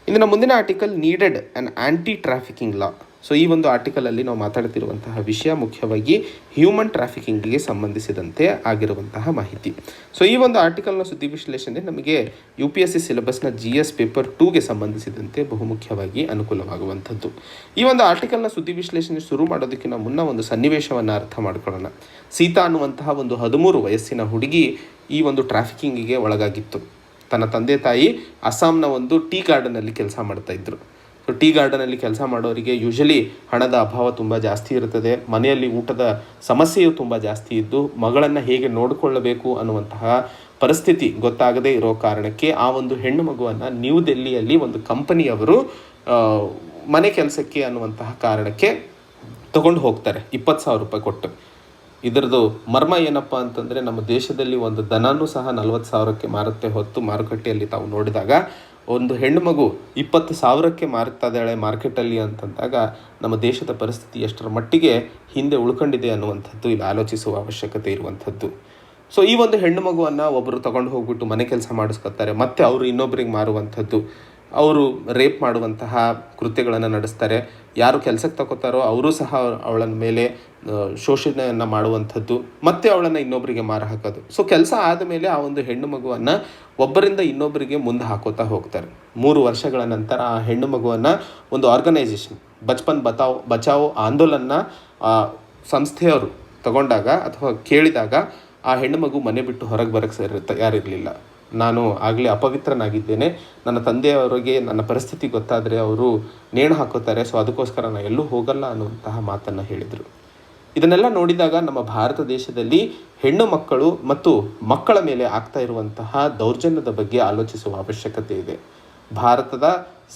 ಇಂದಿನ ಮುಂದಿನ article needed an anti trafficking law. So ಈ ಒಂದು ಆರ್ಟಿಕಲಲ್ಲಿ ನಾವು ಮಾತಾಡ್ತಿರುವಂತಹ ವಿಷಯ ಮುಖ್ಯವಾಗಿ ಹ್ಯೂಮನ್ ಟ್ರಾಫಿಕಿಂಗ್ಗೆ ಸಂಬಂಧಿಸಿದಂತೆ ಆಗಿರುವಂತಹ ಮಾಹಿತಿ. ಸೊ ಈ ಒಂದು ಆರ್ಟಿಕಲ್ನ ಸುದ್ದಿ ವಿಶ್ಲೇಷಣೆ ನಮಗೆ UPSC ಸಿಲೆಬಸ್ನ GS ಪೇಪರ್ 2ಗೆ ಸಂಬಂಧಿಸಿದಂತೆ ಬಹುಮುಖ್ಯವಾಗಿ ಅನುಕೂಲವಾಗುವಂಥದ್ದು. ಈ ಒಂದು ಆರ್ಟಿಕಲ್ನ ಸುದ್ದಿ ವಿಶ್ಲೇಷಣೆ ಶುರು ಮಾಡೋದಕ್ಕಿಂತ ಮುನ್ನ ಒಂದು ಸನ್ನಿವೇಶವನ್ನು ಅರ್ಥ ಮಾಡ್ಕೊಳ್ಳೋಣ. ಸೀತಾ ಅನ್ನುವಂತಹ ಒಂದು 13 ವಯಸ್ಸಿನ ಹುಡುಗಿ ಈ ಒಂದು ಟ್ರಾಫಿಕಿಂಗಿಗೆ ಒಳಗಾಗಿತ್ತು. ತನ್ನ ತಂದೆ ತಾಯಿ ಅಸ್ಸಾಂನ ಒಂದು ಟೀ ಗಾರ್ಡನಲ್ಲಿ ಕೆಲಸ ಮಾಡ್ತಾಯಿದ್ರು. ಸೊ ಟೀ ಗಾರ್ಡನಲ್ಲಿ ಕೆಲಸ ಮಾಡೋರಿಗೆ ಯೂಶಲಿ ಹಣದ ಅಭಾವ ತುಂಬ ಜಾಸ್ತಿ ಇರುತ್ತದೆ, ಮನೆಯಲ್ಲಿ ಊಟದ ಸಮಸ್ಯೆಯು ತುಂಬ ಜಾಸ್ತಿ ಇದ್ದು ಮಗಳನ್ನು ಹೇಗೆ ನೋಡಿಕೊಳ್ಳಬೇಕು ಅನ್ನುವಂತಹ ಪರಿಸ್ಥಿತಿ ಗೊತ್ತಾಗದೇ ಇರೋ ಕಾರಣಕ್ಕೆ ಆ ಒಂದು ಹೆಣ್ಣು ಮಗುವನ್ನು ನ್ಯೂ ದೆಲ್ಲಿಯಲ್ಲಿ ಒಂದು ಕಂಪನಿಯವರು ಮನೆ ಕೆಲಸಕ್ಕೆ ಅನ್ನುವಂತಹ ಕಾರಣಕ್ಕೆ ತಗೊಂಡು ಹೋಗ್ತಾರೆ 20,000 ರೂಪಾಯಿ ಕೊಟ್ಟು. ಇದರದ್ದು ಮರ್ಮ ಏನಪ್ಪ ಅಂತಂದರೆ, ನಮ್ಮ ದೇಶದಲ್ಲಿ ಒಂದು ದನನೂ ಸಹ 40,000ಕ್ಕೆ ಮಾರುತ್ತೆ ಹೊತ್ತು ಮಾರುಕಟ್ಟೆಯಲ್ಲಿ ತಾವು ನೋಡಿದಾಗ ಒಂದು ಹೆಣ್ಣು ಮಗು 20,000ಕ್ಕೆ ಮಾರ್ತಾ ಇದ್ದಾಳೆ ಮಾರ್ಕೆಟಲ್ಲಿ ಅಂತಂದಾಗ ನಮ್ಮ ದೇಶದ ಪರಿಸ್ಥಿತಿ ಎಷ್ಟರ ಮಟ್ಟಿಗೆ ಹಿಂದೆ ಉಳ್ಕೊಂಡಿದೆ ಅನ್ನುವಂಥದ್ದು ಇಲ್ಲಿ ಆಲೋಚಿಸುವ ಅವಶ್ಯಕತೆ ಇರುವಂಥದ್ದು. ಸೊ ಈ ಒಂದು ಹೆಣ್ಣು ಮಗುವನ್ನು ಒಬ್ಬರು ತಗೊಂಡು ಹೋಗ್ಬಿಟ್ಟು ಮನೆ ಕೆಲಸ ಮಾಡಿಸ್ಕೊತಾರೆ, ಮತ್ತು ಅವರು ಇನ್ನೊಬ್ಬರಿಗೆ ಮಾರುವಂಥದ್ದು, ಅವರು ರೇಪ್ ಮಾಡುವಂತಹ ಕೃತ್ಯಗಳನ್ನು ನಡೆಸ್ತಾರೆ. ಯಾರು ಕೆಲಸಕ್ಕೆ ತಗೋತಾರೋ ಅವರು ಸಹ ಅವಳ ಮೇಲೆ ಶೋಷಣೆಯನ್ನು ಮಾಡುವಂಥದ್ದು, ಮತ್ತು ಅವಳನ್ನು ಇನ್ನೊಬ್ಬರಿಗೆ ಮಾರು ಹಾಕೋದು. ಸೊ ಕೆಲಸ ಆದಮೇಲೆ ಆ ಒಂದು ಹೆಣ್ಣು ಮಗುವನ್ನು ಒಬ್ಬರಿಂದ ಇನ್ನೊಬ್ಬರಿಗೆ ಮುಂದೆ ಹಾಕೋತಾ ಹೋಗ್ತಾರೆ. 3 ವರ್ಷಗಳ ನಂತರ ಆ ಹೆಣ್ಣು ಮಗುವನ್ನು ಒಂದು ಆರ್ಗನೈಸೇಷನ್ ಬಚ್ಪನ್ ಬಚಾವೋ ಆಂದೋಲನ ಸಂಸ್ಥೆಯವರು ತಗೊಂಡಾಗ ಅಥವಾ ಕೇಳಿದಾಗ ಆ ಹೆಣ್ಣು ಮಗು ಮನೆ ಬಿಟ್ಟು ಹೊರಗೆ ಬರೋಕ್ಕೆ ತಯಾರಿರಲಿಲ್ಲ. ನಾನು ಆಗಲೇ ಅಪವಿತ್ರನಾಗಿದ್ದೇನೆ, ನನ್ನ ತಂದೆಯವರಿಗೆ ನನ್ನ ಪರಿಸ್ಥಿತಿ ಗೊತ್ತಾದರೆ ಅವರು ನೇಣು ಹಾಕೋತಾರೆ, ಸೊ ಅದಕ್ಕೋಸ್ಕರ ನಾನು ಎಲ್ಲೂ ಹೋಗಲ್ಲ ಅನ್ನುವಂತಹ ಮಾತನ್ನು ಹೇಳಿದರು. ಇದನ್ನೆಲ್ಲ ನೋಡಿದಾಗ ನಮ್ಮ ಭಾರತ ದೇಶದಲ್ಲಿ ಹೆಣ್ಣು ಮಕ್ಕಳು ಮತ್ತು ಮಕ್ಕಳ ಮೇಲೆ ಆಗ್ತಾ ಇರುವಂತಹ ದೌರ್ಜನ್ಯದ ಬಗ್ಗೆ ಆಲೋಚಿಸುವ ಅವಶ್ಯಕತೆ ಇದೆ. ಭಾರತದ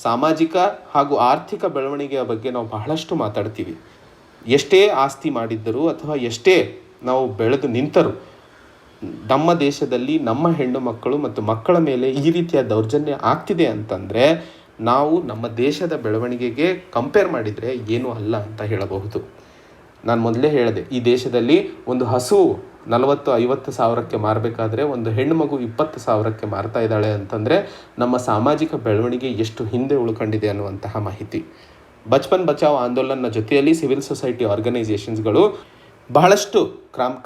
ಸಾಮಾಜಿಕ ಹಾಗೂ ಆರ್ಥಿಕ ಬೆಳವಣಿಗೆಯ ಬಗ್ಗೆ ನಾವು ಬಹಳಷ್ಟು ಮಾತಾಡ್ತೀವಿ. ಎಷ್ಟೇ ಆಸ್ತಿ ಮಾಡಿದ್ದರೂ ಅಥವಾ ಎಷ್ಟೇ ನಾವು ಬೆಳೆದು ನಿಂತರೂ ನಮ್ಮ ದೇಶದಲ್ಲಿ ನಮ್ಮ ಹೆಣ್ಣು ಮಕ್ಕಳು ಮತ್ತು ಮಕ್ಕಳ ಮೇಲೆ ಈ ರೀತಿಯ ದೌರ್ಜನ್ಯ ಆಗ್ತಿದೆ ಅಂತಂದರೆ ನಾವು ನಮ್ಮ ದೇಶದ ಬೆಳವಣಿಗೆಗೆ ಕಂಪೇರ್ ಮಾಡಿದರೆ ಏನೂ ಅಲ್ಲ ಅಂತ ಹೇಳಬಹುದು. ನಾನು ಮೊದಲೇ ಹೇಳಿದೆ, ಈ ದೇಶದಲ್ಲಿ ಒಂದು ಹಸು 40-50 ಸಾವಿರಕ್ಕೆ ಮಾರಬೇಕಾದ್ರೆ ಒಂದು ಹೆಣ್ಣು ಮಗು 20,000ಕ್ಕೆ ಮಾರ್ತಾ ಇದ್ದಾಳೆ ಅಂತಂದರೆ ನಮ್ಮ ಸಾಮಾಜಿಕ ಬೆಳವಣಿಗೆ ಎಷ್ಟು ಹಿಂದೆ ಉಳ್ಕೊಂಡಿದೆ ಅನ್ನುವಂತಹ ಮಾಹಿತಿ. ಬಚ್ಪನ್ ಬಚಾವ್ ಆಂದೋಲನ ಜೊತೆಯಲ್ಲಿ ಸಿವಿಲ್ ಸೊಸೈಟಿ ಆರ್ಗನೈಸೇಷನ್ಸ್ಗಳು ಬಹಳಷ್ಟು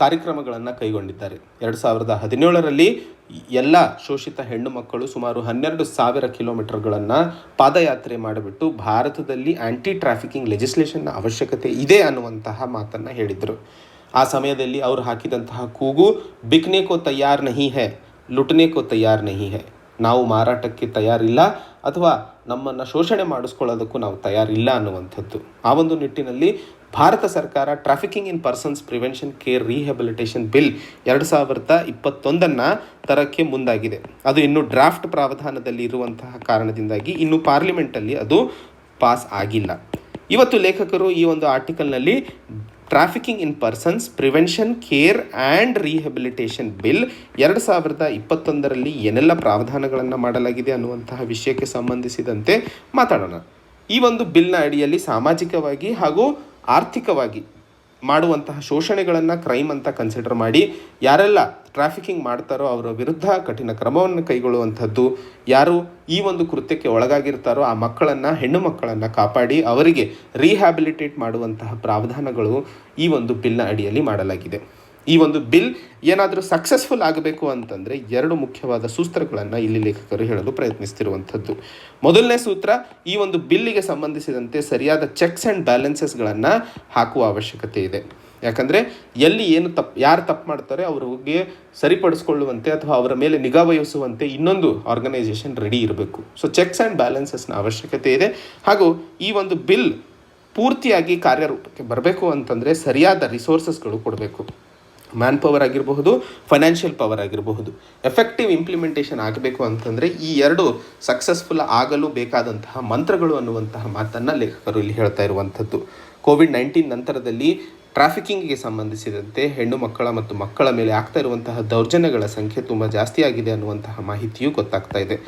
ಕಾರ್ಯಕ್ರಮಗಳನ್ನು ಕೈಗೊಂಡಿದ್ದಾರೆ. 2017ರಲ್ಲಿ ಎಲ್ಲ ಶೋಷಿತ ಹೆಣ್ಣು ಮಕ್ಕಳು ಸುಮಾರು 12,000 ಕಿಲೋಮೀಟರ್ಗಳನ್ನು ಪಾದಯಾತ್ರೆ ಮಾಡಿಬಿಟ್ಟು ಭಾರತದಲ್ಲಿ ಆ್ಯಂಟಿ ಟ್ರಾಫಿಕಿಂಗ್ ಲೆಜಿಸ್ಲೇಷನ್ನ ಅವಶ್ಯಕತೆ ಇದೆ ಅನ್ನುವಂತಹ ಮಾತನ್ನು ಹೇಳಿದರು. ಆ ಸಮಯದಲ್ಲಿ ಅವರು ಹಾಕಿದಂತಹ ಕೂಗು ಬಿಕ್ನೆ ಕೋ ತಯಾರ್ ನಹಿ ಹೈ, ಲುಟ್ನೆ ಕೋ ತಯಾರ್ ನಹಿ ಹೈ. ನಾವು ಮಾರಾಟಕ್ಕೆ ತಯಾರಿಲ್ಲ ಅಥವಾ ನಮ್ಮನ್ನು ಶೋಷಣೆ ಮಾಡಿಸ್ಕೊಳ್ಳೋದಕ್ಕೂ ನಾವು ತಯಾರಿಲ್ಲ ಅನ್ನುವಂಥದ್ದು. ಆ ಒಂದು ನಿಟ್ಟಿನಲ್ಲಿ ಭಾರತ ಸರ್ಕಾರ trafficking in persons prevention care rehabilitation bill 2021 ತರಕ್ಕೆ ಮುಂದಾಗಿದೆ. ಅದು ಇನ್ನು ಡ್ರಾಫ್ಟ್ ಪ್ರಾವಧಾನದಲ್ಲಿ ಇರುವಂತಹ ಕಾರಣದಿಂದಾಗಿ ಇನ್ನು ಪಾರ್ಲಿಮೆಂಟಲ್ಲಿ ಅದು ಪಾಸ್ ಆಗಿಲ್ಲ. ಇವತ್ತು ಲೇಖಕರು ಈ ಒಂದು ಆರ್ಟಿಕಲ್ನಲ್ಲಿ trafficking in persons prevention care and rehabilitation bill 2021 ಏನೆಲ್ಲ ಪ್ರಾವಧಾನಗಳನ್ನು ಮಾಡಲಾಗಿದೆ ಅನ್ನುವಂತಹ ವಿಷಯಕ್ಕೆ ಸಂಬಂಧಿಸಿದಂತೆ ಮಾತಾಡೋಣ. ಈ ಒಂದು ಬಿಲ್ನ ಅಡಿಯಲ್ಲಿ ಸಾಮಾಜಿಕವಾಗಿ ಹಾಗೂ ಆರ್ಥಿಕವಾಗಿ ಮಾಡುವಂತಹ ಶೋಷಣೆಗಳನ್ನು ಕ್ರೈಮ್ ಅಂತ ಕನ್ಸಿಡರ್ ಮಾಡಿ ಯಾರೆಲ್ಲ ಟ್ರಾಫಿಕಿಂಗ್ ಮಾಡ್ತಾರೋ ಅವರ ವಿರುದ್ಧ ಕಠಿಣ ಕ್ರಮವನ್ನು ಕೈಗೊಳ್ಳುವಂಥದ್ದು, ಯಾರು ಈ ಒಂದು ಕೃತ್ಯಕ್ಕೆ ಒಳಗಾಗಿರ್ತಾರೋ ಆ ಮಕ್ಕಳನ್ನು, ಹೆಣ್ಣು ಮಕ್ಕಳನ್ನು ಕಾಪಾಡಿ ಅವರಿಗೆ ರೀಹ್ಯಾಬಿಲಿಟೇಟ್ ಮಾಡುವಂತಹ ಪ್ರಾವಧಾನಗಳು ಈ ಒಂದು ಬಿಲ್ನ ಅಡಿಯಲ್ಲಿ ಮಾಡಲಾಗಿದೆ. ಈ ಒಂದು ಬಿಲ್ ಏನಾದರೂ ಸಕ್ಸಸ್ಫುಲ್ ಆಗಬೇಕು ಅಂತಂದರೆ 2 ಮುಖ್ಯವಾದ ಸೂತ್ರಗಳನ್ನು ಇಲ್ಲಿ ಲೇಖಕರು ಹೇಳಲು ಪ್ರಯತ್ನಿಸ್ತಿರುವಂಥದ್ದು. ಮೊದಲನೇ ಸೂತ್ರ, ಈ ಒಂದು ಬಿಲ್ಲಿಗೆ ಸಂಬಂಧಿಸಿದಂತೆ ಸರಿಯಾದ ಚೆಕ್ಸ್ ಆ್ಯಂಡ್ ಬ್ಯಾಲೆನ್ಸಸ್ಗಳನ್ನು ಹಾಕುವ ಅವಶ್ಯಕತೆ ಇದೆ. ಯಾಕಂದರೆ ಎಲ್ಲಿ ಏನು ಯಾರು ತಪ್ಪು ಮಾಡ್ತಾರೆ ಅವ್ರಿಗೆ ಸರಿಪಡಿಸ್ಕೊಳ್ಳುವಂತೆ ಅಥವಾ ಅವರ ಮೇಲೆ ನಿಗಾ ವಹಿಸುವಂತೆ ಇನ್ನೊಂದು ಆರ್ಗನೈಸೇಷನ್ ರೆಡಿ ಇರಬೇಕು. ಸೊ ಚೆಕ್ಸ್ ಆ್ಯಂಡ್ ಬ್ಯಾಲೆನ್ಸಸ್ನ ಅವಶ್ಯಕತೆ ಇದೆ. ಹಾಗೂ ಈ ಒಂದು ಬಿಲ್ ಪೂರ್ತಿಯಾಗಿ ಕಾರ್ಯರೂಪಕ್ಕೆ ಬರಬೇಕು ಅಂತಂದರೆ ಸರಿಯಾದ ರಿಸೋರ್ಸಸ್ಗಳು ಕೊಡಬೇಕು. ಮ್ಯಾನ್ ಪವರ್ ಆಗಿರಬಹುದು, ಫೈನಾನ್ಷಿಯಲ್ ಪವರ್ ಆಗಿರಬಹುದು. ಎಫೆಕ್ಟಿವ್ ಇಂಪ್ಲಿಮೆಂಟೇಷನ್ ಆಗಬೇಕು ಅಂತಂದರೆ ಈ 2 ಸಕ್ಸಸ್ಫುಲ್ ಆಗಲು ಬೇಕಾದಂತಹ ಮಂತ್ರಗಳು ಅನ್ನುವಂತಹ ಮಾತನ್ನು ಲೇಖಕರು ಇಲ್ಲಿ ಹೇಳ್ತಾ ಇರುವಂಥದ್ದು. COVID-19 ನಂತರದಲ್ಲಿ ಟ್ರಾಫಿಕಿಂಗ್ಗೆ ಸಂಬಂಧಿಸಿದಂತೆ ಹೆಣ್ಣು ಮಕ್ಕಳ ಮತ್ತು ಮಕ್ಕಳ ಮೇಲೆ ಆಗ್ತಾ ಇರುವಂತಹ ದೌರ್ಜನ್ಯಗಳ ಸಂಖ್ಯೆ ತುಂಬ ಜಾಸ್ತಿ ಆಗಿದೆ ಅನ್ನುವಂತಹ ಮಾಹಿತಿಯೂ ಗೊತ್ತಾಗ್ತಾ ಇದೆ.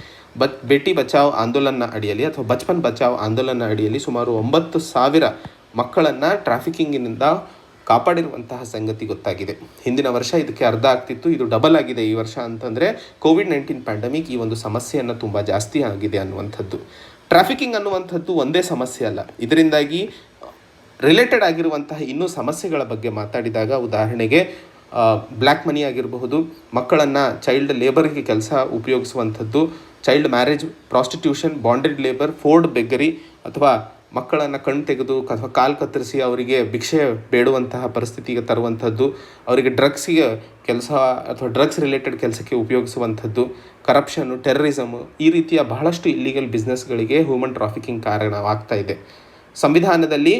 ಬೇಟಿ ಬಚಾವ್ ಆಂದೋಲನ ಅಡಿಯಲ್ಲಿ ಅಥವಾ ಬಚ್ಪನ್ ಬಚಾವ್ ಆಂದೋಲನ ಅಡಿಯಲ್ಲಿ ಸುಮಾರು 9,000 ಮಕ್ಕಳನ್ನು ಟ್ರಾಫಿಕಿಂಗಿನಿಂದ ಕಾಪಾಡಿರುವಂತಹ ಸಂಗತಿ ಗೊತ್ತಾಗಿದೆ. ಹಿಂದಿನ ವರ್ಷ ಇದಕ್ಕೆ ಅರ್ಧ ಆಗ್ತಿತ್ತು, ಇದು ಡಬಲ್ ಆಗಿದೆ ಈ ವರ್ಷ. ಅಂತಂದರೆ COVID-19 ಪ್ಯಾಂಡಮಿಕ್ ಈ ಒಂದು ಸಮಸ್ಯೆಯನ್ನು ತುಂಬ ಜಾಸ್ತಿ ಆಗಿದೆ ಅನ್ನುವಂಥದ್ದು. ಟ್ರಾಫಿಕಿಂಗ್ ಅನ್ನುವಂಥದ್ದು ಒಂದೇ ಸಮಸ್ಯೆ ಅಲ್ಲ, ಇದರಿಂದಾಗಿ ರಿಲೇಟೆಡ್ ಆಗಿರುವಂತಹ ಇನ್ನೂ ಸಮಸ್ಯೆಗಳ ಬಗ್ಗೆ ಮಾತಾಡಿದಾಗ ಉದಾಹರಣೆಗೆ ಬ್ಲ್ಯಾಕ್ ಮನಿ ಆಗಿರಬಹುದು, ಮಕ್ಕಳನ್ನು ಚೈಲ್ಡ್ ಲೇಬರ್ಗೆ ಕೆಲಸ ಉಪಯೋಗಿಸುವಂಥದ್ದು, child marriage, prostitution, bonded labour, forced beggary ಅಥವಾ ಮಕ್ಕಳನ್ನು ಕಣ್ಣು ತೆಗೆದು ಅಥವಾ ಕಾಲು ಕತ್ತರಿಸಿ ಅವರಿಗೆ ಭಿಕ್ಷೆ ಬೇಡುವಂತಹ ಪರಿಸ್ಥಿತಿಗೆ ತರುವಂಥದ್ದು, ಅವರಿಗೆ ಡ್ರಗ್ಸಿಗೆ ಕೆಲಸ ಅಥವಾ ಡ್ರಗ್ಸ್ ರಿಲೇಟೆಡ್ ಕೆಲಸಕ್ಕೆ ಉಪಯೋಗಿಸುವಂಥದ್ದು, ಕರಪ್ಷನ್ನು, ಟೆರರಿಸಮು, ಈ ರೀತಿಯ ಬಹಳಷ್ಟು ಇಲ್ಲಿಗಲ್ ಬಿಸ್ನೆಸ್ಗಳಿಗೆ ಹ್ಯೂಮನ್ ಟ್ರಾಫಿಕಿಂಗ್ ಕಾರಣವಾಗ್ತಾ ಇದೆ. ಸಂವಿಧಾನದಲ್ಲಿ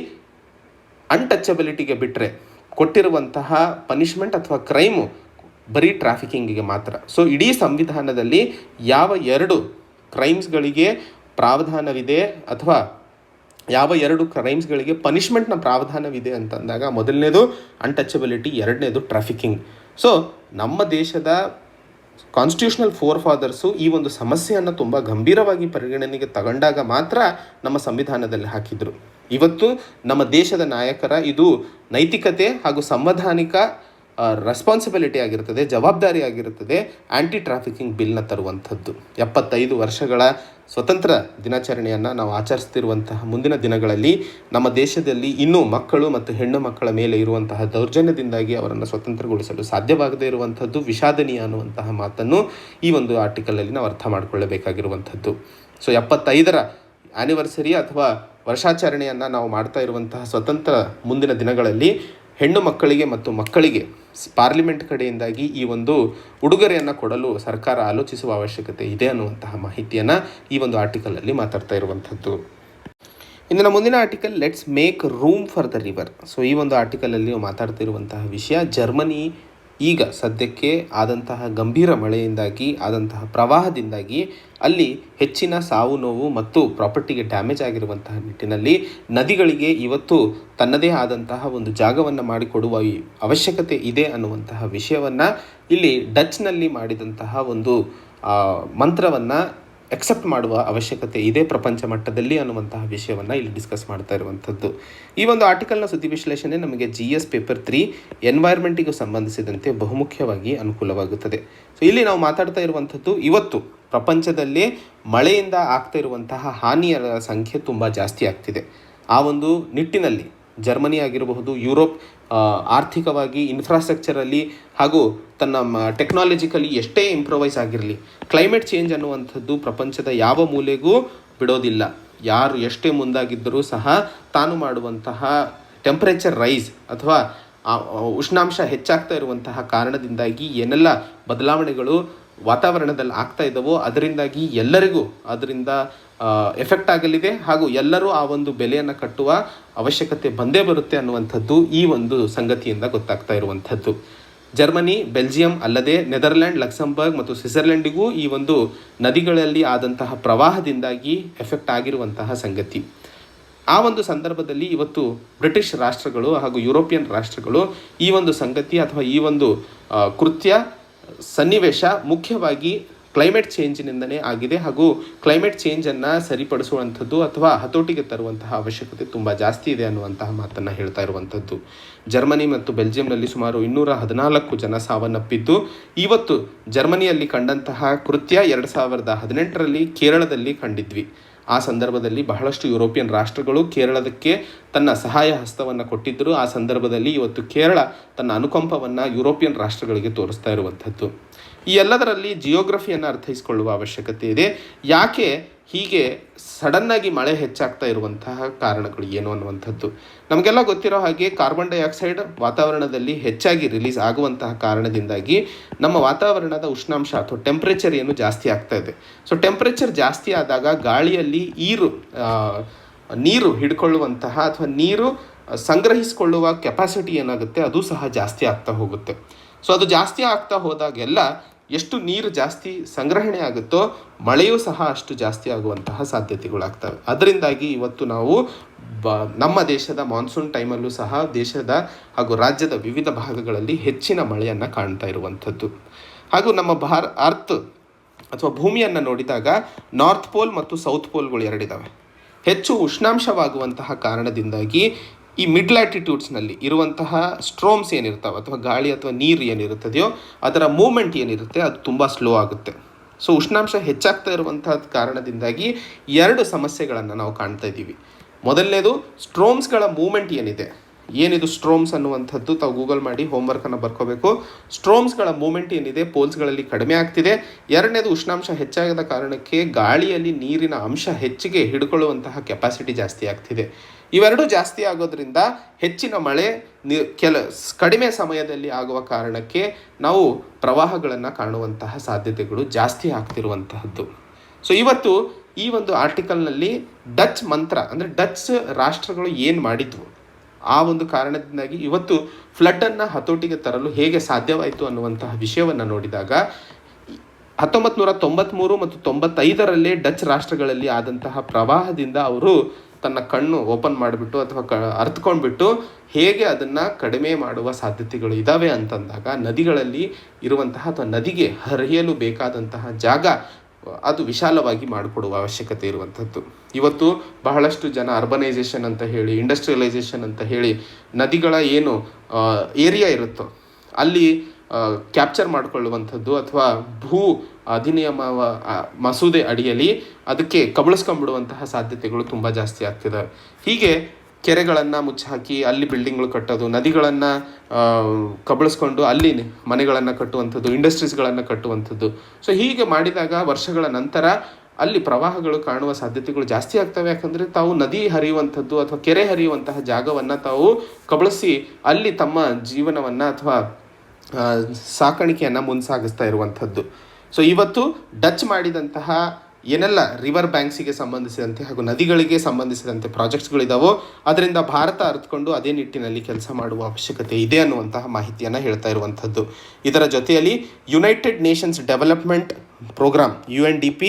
ಅನ್ಟಚಬಿಲಿಟಿಗೆ ಬಿಟ್ಟರೆ ಕೊಟ್ಟಿರುವಂತಹ ಪನಿಷ್ಮೆಂಟ್ ಅಥವಾ ಕ್ರೈಮು ಬರೀ ಟ್ರಾಫಿಕಿಂಗಿಗೆ ಮಾತ್ರ. ಸೊ ಇಡೀ ಸಂವಿಧಾನದಲ್ಲಿ ಯಾವ 2 ಕ್ರೈಮ್ಸ್ಗಳಿಗೆ ಪ್ರಾವಧಾನವಿದೆ ಅಥವಾ ಯಾವ 2 ಕ್ರೈಮ್ಸ್ಗಳಿಗೆ ಪನಿಷ್ಮೆಂಟ್ನ ಪ್ರಾವಧಾನವಿದೆ ಅಂತಂದಾಗ ಮೊದಲನೇದು ಅನ್ಟಚಬಿಲಿಟಿ, ಎರಡನೇದು ಟ್ರಾಫಿಕಿಂಗ್. ಸೊ ನಮ್ಮ ದೇಶದ ಕಾನ್ಸ್ಟಿಟ್ಯೂಷನಲ್ ಫಾದರ್ಸು ಈ ಒಂದು ಸಮಸ್ಯೆಯನ್ನು ತುಂಬ ಗಂಭೀರವಾಗಿ ಪರಿಗಣನೆಗೆ ತಗೊಂಡಾಗ ಮಾತ್ರ ನಮ್ಮ ಸಂವಿಧಾನದಲ್ಲಿ ಹಾಕಿದರು. ಇವತ್ತು ನಮ್ಮ ದೇಶದ ನಾಯಕರ ಇದು ನೈತಿಕತೆ ಹಾಗೂ ಸಂವಿಧಾನಿಕ ರೆಸ್ಪಾನ್ಸಿಬಿಲಿಟಿ ಆಗಿರ್ತದೆ, ಜವಾಬ್ದಾರಿ ಆಗಿರುತ್ತದೆ ಆ್ಯಂಟಿ ಟ್ರಾಫಿಕಿಂಗ್ ಬಿಲ್ನ ತರುವಂಥದ್ದು. 75 ವರ್ಷಗಳ ಸ್ವತಂತ್ರ ದಿನಾಚರಣೆಯನ್ನು ನಾವು ಆಚರಿಸ್ತಿರುವಂತಹ ಮುಂದಿನ ದಿನಗಳಲ್ಲಿ ನಮ್ಮ ದೇಶದಲ್ಲಿ ಇನ್ನೂ ಮಕ್ಕಳು ಮತ್ತು ಹೆಣ್ಣು ಮಕ್ಕಳ ಮೇಲೆ ಇರುವಂತಹ ದೌರ್ಜನ್ಯದಿಂದಾಗಿ ಅವರನ್ನು ಸ್ವತಂತ್ರಗೊಳಿಸಲು ಸಾಧ್ಯವಾಗದೇ ಇರುವಂಥದ್ದು ವಿಷಾದನೀಯ ಅನ್ನುವಂತಹ ಮಾತನ್ನು ಈ ಒಂದು ಆರ್ಟಿಕಲಲ್ಲಿ ನಾವು ಅರ್ಥ ಮಾಡಿಕೊಳ್ಳಬೇಕಾಗಿರುವಂಥದ್ದು. ಸೊ 75ರ ಆ್ಯನಿವರ್ಸರಿ ಅಥವಾ ವರ್ಷಾಚರಣೆಯನ್ನು ನಾವು ಮಾಡ್ತಾ ಇರುವಂತಹ ಸ್ವತಂತ್ರ ಮುಂದಿನ ದಿನಗಳಲ್ಲಿ ಹೆಣ್ಣು ಮಕ್ಕಳಿಗೆ ಮತ್ತು ಮಕ್ಕಳಿಗೆ ಪಾರ್ಲಿಮೆಂಟ್ ಕಡೆಯಿಂದಾಗಿ ಈ ಒಂದು ಉಡುಗೊರೆಯನ್ನು ಕೊಡಲು ಸರ್ಕಾರ ಆಲೋಚಿಸುವ ಅವಶ್ಯಕತೆ ಇದೆ ಅನ್ನುವಂತಹ ಮಾಹಿತಿಯನ್ನು ಈ ಒಂದು ಆರ್ಟಿಕಲಲ್ಲಿ ಮಾತಾಡ್ತಾ ಇರುವಂಥದ್ದು. ಇನ್ನು ಮುಂದಿನ article, let's make room for the river. So ಈ ಒಂದು ಆರ್ಟಿಕಲಲ್ಲಿ ಮಾತಾಡ್ತಿರುವಂತಹ ವಿಷಯ, ಜರ್ಮನಿ ಈಗ ಸದ್ಯಕ್ಕೆ ಆದಂತಹ ಗಂಭೀರ ಮಳೆಯಿಂದಾಗಿ ಆದಂತಹ ಪ್ರವಾಹದಿಂದಾಗಿ ಅಲ್ಲಿ ಹೆಚ್ಚಿನ ಸಾವು ನೋವು ಮತ್ತು ಪ್ರಾಪರ್ಟಿಗೆ ಡ್ಯಾಮೇಜ್ ಆಗಿರುವಂತಹ ನಿಟ್ಟಿನಲ್ಲಿ ನದಿಗಳಿಗೆ ಇವತ್ತು ತನ್ನದೇ ಆದಂತಹ ಒಂದು ಜಾಗವನ್ನು ಮಾಡಿಕೊಡುವ ಅವಶ್ಯಕತೆ ಇದೆ ಅನ್ನುವಂತಹ ವಿಷಯವನ್ನು ಇಲ್ಲಿ ಡಚ್ನಲ್ಲಿ ಮಾಡಿದಂತಹ ಒಂದು ಮಂತ್ರವನ್ನು ಎಕ್ಸೆಪ್ಟ್ ಮಾಡುವ ಅವಶ್ಯಕತೆ ಇದೆ ಪ್ರಪಂಚ ಮಟ್ಟದಲ್ಲಿ ಅನ್ನುವಂತಹ ವಿಷಯವನ್ನು ಇಲ್ಲಿ ಡಿಸ್ಕಸ್ ಮಾಡ್ತಾ ಇರುವಂಥದ್ದು. ಈ ಒಂದು ಆರ್ಟಿಕಲ್ನ ಸುದ್ದಿ ವಿಶ್ಲೇಷಣೆ ನಮಗೆ GS ಪೇಪರ್ 3 ಎನ್ವೈರ್ಮೆಂಟಿಗೂ ಸಂಬಂಧಿಸಿದಂತೆ ಬಹುಮುಖ್ಯವಾಗಿ ಅನುಕೂಲವಾಗುತ್ತದೆ. ಸೊ ಇಲ್ಲಿ ನಾವು ಮಾತಾಡ್ತಾ ಇರುವಂಥದ್ದು, ಇವತ್ತು ಪ್ರಪಂಚದಲ್ಲಿ ಮಳೆಯಿಂದ ಆಗ್ತಾ ಇರುವಂತಹ ಹಾನಿಯ ಸಂಖ್ಯೆ ತುಂಬ ಜಾಸ್ತಿ ಆಗ್ತಿದೆ. ಆ ಒಂದು ನಿಟ್ಟಿನಲ್ಲಿ ಜರ್ಮನಿ ಆಗಿರಬಹುದು, ಯುರೋಪ್ ಆರ್ಥಿಕವಾಗಿ, ಇನ್ಫ್ರಾಸ್ಟ್ರಕ್ಚರಲ್ಲಿ ಹಾಗೂ ತನ್ನ ಟೆಕ್ನಾಲಜಿಕಲಿ ಎಷ್ಟೇ ಇಂಪ್ರೂವೈಸ್ ಆಗಿರಲಿ, ಕ್ಲೈಮೇಟ್ ಚೇಂಜ್ ಅನ್ನುವಂಥದ್ದು ಪ್ರಪಂಚದ ಯಾವ ಮೂಲೆಗೂ ಬಿಡೋದಿಲ್ಲ. ಯಾರು ಎಷ್ಟೇ ಮುಂದಾಗಿದ್ದರೂ ಸಹ ತಾನು ಮಾಡುವಂತಹ ಟೆಂಪರೇಚರ್ ರೈಸ್ ಅಥವಾ ಉಷ್ಣಾಂಶ ಹೆಚ್ಚಾಗ್ತಾ ಇರುವಂತಹ ಕಾರಣದಿಂದಾಗಿ ಏನೆಲ್ಲ ಬದಲಾವಣೆಗಳು ವಾತಾವರಣದಲ್ಲಿ ಆಗ್ತಾ ಇದ್ದಾವೋ ಅದರಿಂದಾಗಿ ಎಲ್ಲರಿಗೂ ಅದರಿಂದ ಎಫೆಕ್ಟ್ ಆಗಲಿದೆ, ಹಾಗೂ ಎಲ್ಲರೂ ಆ ಒಂದು ಬೆಲೆಯನ್ನು ಕಟ್ಟುವ ಅವಶ್ಯಕತೆ ಬಂದೇ ಬರುತ್ತೆ ಅನ್ನುವಂಥದ್ದು ಈ ಒಂದು ಸಂಗತಿಯಿಂದ ಗೊತ್ತಾಗ್ತಾ ಇರುವಂಥದ್ದು. ಜರ್ಮನಿ, ಬೆಲ್ಜಿಯಂ ಅಲ್ಲದೆ ನೆದರ್ಲ್ಯಾಂಡ್, ಲಕ್ಸಂಬರ್ಗ್ ಮತ್ತು ಸ್ವಿಟ್ಜರ್ಲೆಂಡಿಗೂ ಈ ಒಂದು ನದಿಗಳಲ್ಲಿ ಆದಂತಹ ಪ್ರವಾಹದಿಂದಾಗಿ ಎಫೆಕ್ಟ್ ಆಗಿರುವಂತಹ ಸಂಗತಿ. ಆ ಒಂದು ಸಂದರ್ಭದಲ್ಲಿ ಇವತ್ತು ಬ್ರಿಟಿಷ್ ರಾಷ್ಟ್ರಗಳು ಹಾಗೂ ಯುರೋಪಿಯನ್ ರಾಷ್ಟ್ರಗಳು ಈ ಒಂದು ಸಂಗತಿ ಅಥವಾ ಈ ಒಂದು ಕೃತ್ಯ ಸನ್ನಿವೇಶ ಮುಖ್ಯವಾಗಿ ಕ್ಲೈಮೇಟ್ ಚೇಂಜಿನಿಂದನೇ ಆಗಿದೆ, ಹಾಗೂ ಕ್ಲೈಮೇಟ್ ಚೇಂಜನ್ನು ಸರಿಪಡಿಸುವಂಥದ್ದು ಅಥವಾ ಹತೋಟಿಗೆ ತರುವಂತಹ ಅವಶ್ಯಕತೆ ತುಂಬ ಜಾಸ್ತಿ ಇದೆ ಅನ್ನುವಂತಹ ಮಾತನ್ನು ಹೇಳ್ತಾ ಇರುವಂಥದ್ದು. ಜರ್ಮನಿ ಮತ್ತು ಬೆಲ್ಜಿಯಂನಲ್ಲಿ ಸುಮಾರು 214 ಜನ ಸಾವನ್ನಪ್ಪಿದ್ದು, ಇವತ್ತು ಜರ್ಮನಿಯಲ್ಲಿ ಕಂಡಂತಹ ಕೃತ್ಯ 2018ರಲ್ಲಿ ಕೇರಳದಲ್ಲಿ ಕಂಡಿದ್ವಿ. ಆ ಸಂದರ್ಭದಲ್ಲಿ ಬಹಳಷ್ಟು ಯುರೋಪಿಯನ್ ರಾಷ್ಟ್ರಗಳು ಕೇರಳಕ್ಕೆ ತನ್ನ ಸಹಾಯ ಹಸ್ತವನ್ನು ಕೊಟ್ಟಿದ್ದರು. ಆ ಸಂದರ್ಭದಲ್ಲಿ ಇವತ್ತು ಕೇರಳ ತನ್ನ ಅನುಕಂಪವನ್ನು ಯುರೋಪಿಯನ್ ರಾಷ್ಟ್ರಗಳಿಗೆ ತೋರಿಸ್ತಾ ಇರುವಂಥದ್ದು. ಈ ಎಲ್ಲದರಲ್ಲಿ ಜಿಯೋಗ್ರಫಿಯನ್ನು ಅರ್ಥೈಸಿಕೊಳ್ಳುವ ಅವಶ್ಯಕತೆ ಇದೆ. ಯಾಕೆ ಹೀಗೆ ಸಡನ್ನಾಗಿ ಮಳೆ ಹೆಚ್ಚಾಗ್ತಾ ಇರುವಂತಹ ಕಾರಣಗಳು ಏನು ಅನ್ನುವಂಥದ್ದು ನಮಗೆಲ್ಲ ಗೊತ್ತಿರೋ ಹಾಗೆ ಕಾರ್ಬನ್ ಡೈಆಕ್ಸೈಡ್ ವಾತಾವರಣದಲ್ಲಿ ಹೆಚ್ಚಾಗಿ ರಿಲೀಸ್ ಆಗುವಂತಹ ಕಾರಣದಿಂದಾಗಿ ನಮ್ಮ ವಾತಾವರಣದ ಉಷ್ಣಾಂಶ ಅಥವಾ ಟೆಂಪ್ರೇಚರ್ ಏನು ಜಾಸ್ತಿ ಆಗ್ತಾ ಇದೆ. ಸೊ ಟೆಂಪ್ರೇಚರ್ ಜಾಸ್ತಿ ಆದಾಗ ಗಾಳಿಯಲ್ಲಿ ನೀರು ಹಿಡ್ಕೊಳ್ಳುವಂತಹ ಅಥವಾ ನೀರು ಸಂಗ್ರಹಿಸಿಕೊಳ್ಳುವ ಕೆಪಾಸಿಟಿ ಏನಾಗುತ್ತೆ ಅದು ಸಹ ಜಾಸ್ತಿ ಆಗ್ತಾ ಹೋಗುತ್ತೆ. ಸೊ ಅದು ಜಾಸ್ತಿ ಆಗ್ತಾ ಹೋದಾಗೆಲ್ಲ ಎಷ್ಟು ನೀರು ಜಾಸ್ತಿ ಸಂಗ್ರಹಣೆ ಆಗುತ್ತೋ ಮಳೆಯೂ ಸಹ ಅಷ್ಟು ಜಾಸ್ತಿ ಆಗುವಂತಹ ಸಾಧ್ಯತೆಗಳಾಗ್ತವೆ. ಅದರಿಂದಾಗಿ ಇವತ್ತು ನಾವು ನಮ್ಮ ದೇಶದ ಮಾನ್ಸೂನ್ ಟೈಮಲ್ಲೂ ಸಹ ದೇಶದ ಹಾಗೂ ರಾಜ್ಯದ ವಿವಿಧ ಭಾಗಗಳಲ್ಲಿ ಹೆಚ್ಚಿನ ಮಳೆಯನ್ನು ಕಾಣ್ತಾ ಇರುವಂಥದ್ದು. ಹಾಗೂ ನಮ್ಮ ಅರ್ತ್ ಅಥವಾ ಭೂಮಿಯನ್ನು ನೋಡಿದಾಗ ನಾರ್ತ್ ಪೋಲ್ ಮತ್ತು ಸೌತ್ ಪೋಲ್ಗಳು ಎರಡಿದ್ದಾವೆ. ಹೆಚ್ಚು ಉಷ್ಣಾಂಶವಾಗುವಂತಹ ಕಾರಣದಿಂದಾಗಿ ಈ ಮಿಡ್ ಲ್ಯಾಟಿಟ್ಯೂಡ್ಸ್ನಲ್ಲಿ ಇರುವಂತಹ ಸ್ಟ್ರೋಮ್ಸ್ ಏನಿರ್ತಾವೆ ಅಥವಾ ಗಾಳಿ ಅಥವಾ ನೀರು ಏನಿರುತ್ತದೆಯೋ ಅದರ ಮೂಮೆಂಟ್ ಏನಿರುತ್ತೆ ಅದು ತುಂಬ ಸ್ಲೋ ಆಗುತ್ತೆ. ಸೊ ಉಷ್ಣಾಂಶ ಹೆಚ್ಚಾಗ್ತಾ ಇರುವಂತಹ ಕಾರಣದಿಂದಾಗಿ 2 ಸಮಸ್ಯೆಗಳನ್ನು ನಾವು ಕಾಣ್ತಾ ಇದ್ದೀವಿ. ಮೊದಲನೇದು ಸ್ಟ್ರೋಮ್ಸ್ಗಳ ಮೂಮೆಂಟ್ ಏನಿದು ಸ್ಟ್ರೋಮ್ಸ್ ಅನ್ನುವಂಥದ್ದು ತಾವು ಗೂಗಲ್ ಮಾಡಿ ಹೋಮ್ವರ್ಕನ್ನು ಬರ್ಕೋಬೇಕು. ಸ್ಟ್ರೋಮ್ಸ್ಗಳ ಮೂಮೆಂಟ್ ಏನಿದೆ ಪೋಲ್ಸ್ಗಳಲ್ಲಿ ಕಡಿಮೆ ಆಗ್ತಿದೆ. ಎರಡನೇದು ಉಷ್ಣಾಂಶ ಹೆಚ್ಚಾಗದ ಕಾರಣಕ್ಕೆ ಗಾಳಿಯಲ್ಲಿ ನೀರಿನ ಅಂಶ ಹೆಚ್ಚಿಗೆ ಹಿಡ್ಕೊಳ್ಳುವಂತಹ ಕೆಪಾಸಿಟಿ ಜಾಸ್ತಿ ಆಗ್ತಿದೆ. ಇವೆರಡೂ ಜಾಸ್ತಿ ಆಗೋದ್ರಿಂದ ಹೆಚ್ಚಿನ ಮಳೆ ಕಡಿಮೆ ಸಮಯದಲ್ಲಿ ಆಗುವ ಕಾರಣಕ್ಕೆ ನಾವು ಪ್ರವಾಹಗಳನ್ನು ಕಾಣುವಂತಹ ಸಾಧ್ಯತೆಗಳು ಜಾಸ್ತಿ ಆಗ್ತಿರುವಂತಹದ್ದು. ಸೊ ಇವತ್ತು ಈ ಒಂದು ಆರ್ಟಿಕಲ್ನಲ್ಲಿ ಡಚ್ ಮಂತ್ರ ಅಂದರೆ ಡಚ್ ರಾಷ್ಟ್ರಗಳು ಏನು ಮಾಡಿದ್ವು ಆ ಒಂದು ಕಾರಣದಿಂದಾಗಿ ಇವತ್ತು ಫ್ಲಡ್ಡನ್ನು ಹತೋಟಿಗೆ ತರಲು ಹೇಗೆ ಸಾಧ್ಯವಾಯಿತು ಅನ್ನುವಂತಹ ವಿಷಯವನ್ನು ನೋಡಿದಾಗ 1993 ಮತ್ತು 95ರಲ್ಲೇ ಡಚ್ ರಾಷ್ಟ್ರಗಳಲ್ಲಿ ಆದಂತಹ ಪ್ರವಾಹದಿಂದ ಅವರು ತನ್ನ ಕಣ್ಣು ಓಪನ್ ಮಾಡಿಬಿಟ್ಟು ಅಥವಾ ಅರ್ಥಕೊಂಡ್ಬಿಟ್ಟು ಹೇಗೆ ಅದನ್ನು ಕಡಿಮೆ ಮಾಡುವ ಸಾಧ್ಯತೆಗಳು ಇದ್ದಾವೆ ಅಂತಂದಾಗ ನದಿಗಳಲ್ಲಿ ಇರುವಂತಹ ಅಥವಾ ನದಿಗೆ ಹರಿಯಲು ಬೇಕಾದಂತಹ ಜಾಗ ಅದು ವಿಶಾಲವಾಗಿ ಮಾಡಿಕೊಡುವ ಅವಶ್ಯಕತೆ ಇರುವಂಥದ್ದು. ಇವತ್ತು ಬಹಳಷ್ಟು ಜನ ಅರ್ಬನೈಸೇಷನ್ ಅಂತ ಹೇಳಿ ಇಂಡಸ್ಟ್ರಿಯಲೈಸೇಷನ್ ಅಂತ ಹೇಳಿ ನದಿಗಳ ಏನು ಏರಿಯಾ ಇರುತ್ತೋ ಅಲ್ಲಿ ಕ್ಯಾಪ್ಚರ್ ಮಾಡಿಕೊಳ್ಳುವಂಥದ್ದು ಅಥವಾ ಭೂ ಅಧಿನಿಯಮ ಮಸೂದೆ ಅಡಿಯಲ್ಲಿ ಅದಕ್ಕೆ ಕಬಳಿಸ್ಕೊಂಡ್ಬಿಡುವಂತಹ ಸಾಧ್ಯತೆಗಳು ತುಂಬ ಜಾಸ್ತಿ ಆಗ್ತಿದೆ. ಹೀಗೆ ಕೆರೆಗಳನ್ನು ಮುಚ್ಚಾಕಿ ಅಲ್ಲಿ ಬಿಲ್ಡಿಂಗ್ಗಳು ಕಟ್ಟೋದು, ನದಿಗಳನ್ನು ಕಬಳಿಸ್ಕೊಂಡು ಅಲ್ಲಿ ಮನೆಗಳನ್ನು ಕಟ್ಟುವಂಥದ್ದು, ಇಂಡಸ್ಟ್ರೀಸ್ಗಳನ್ನು ಕಟ್ಟುವಂಥದ್ದು. ಸೊ ಹೀಗೆ ಮಾಡಿದಾಗ ವರ್ಷಗಳ ನಂತರ ಅಲ್ಲಿ ಪ್ರವಾಹಗಳು ಕಾಣುವ ಸಾಧ್ಯತೆಗಳು ಜಾಸ್ತಿ ಆಗ್ತವೆ. ಯಾಕಂದರೆ ತಾವು ನದಿ ಹರಿಯುವಂಥದ್ದು ಅಥವಾ ಕೆರೆ ಹರಿಯುವಂತಹ ಜಾಗವನ್ನು ತಾವು ಕಬಳಿಸಿ ಅಲ್ಲಿ ತಮ್ಮ ಜೀವನವನ್ನು ಅಥವಾ ಸಾಕಾಣಿಕೆಯನ್ನು ಮುಂಸಾಗಿಸ್ತಾ ಇರುವಂಥದ್ದು. ಸೊ ಇವತ್ತು ಡಚ್ ಮಾಡಿದಂತಹ ಏನೆಲ್ಲ ರಿವರ್ ಬ್ಯಾಂಕ್ಸಿಗೆ ಸಂಬಂಧಿಸಿದಂತೆ ಹಾಗೂ ನದಿಗಳಿಗೆ ಸಂಬಂಧಿಸಿದಂತೆ ಪ್ರಾಜೆಕ್ಟ್ಸ್ಗಳಿದಾವೋ ಅದರಿಂದ ಭಾರತ ಅರ್ಥಕೊಂಡು ಅದೇ ನಿಟ್ಟಿನಲ್ಲಿ ಕೆಲಸ ಮಾಡುವ ಅವಶ್ಯಕತೆ ಇದೆ ಅನ್ನುವಂತಹ ಮಾಹಿತಿಯನ್ನು ಹೇಳ್ತಾ ಇರುವಂಥದ್ದು. ಇದರ ಜೊತೆಯಲ್ಲಿ United Nations Development Programme UNDP,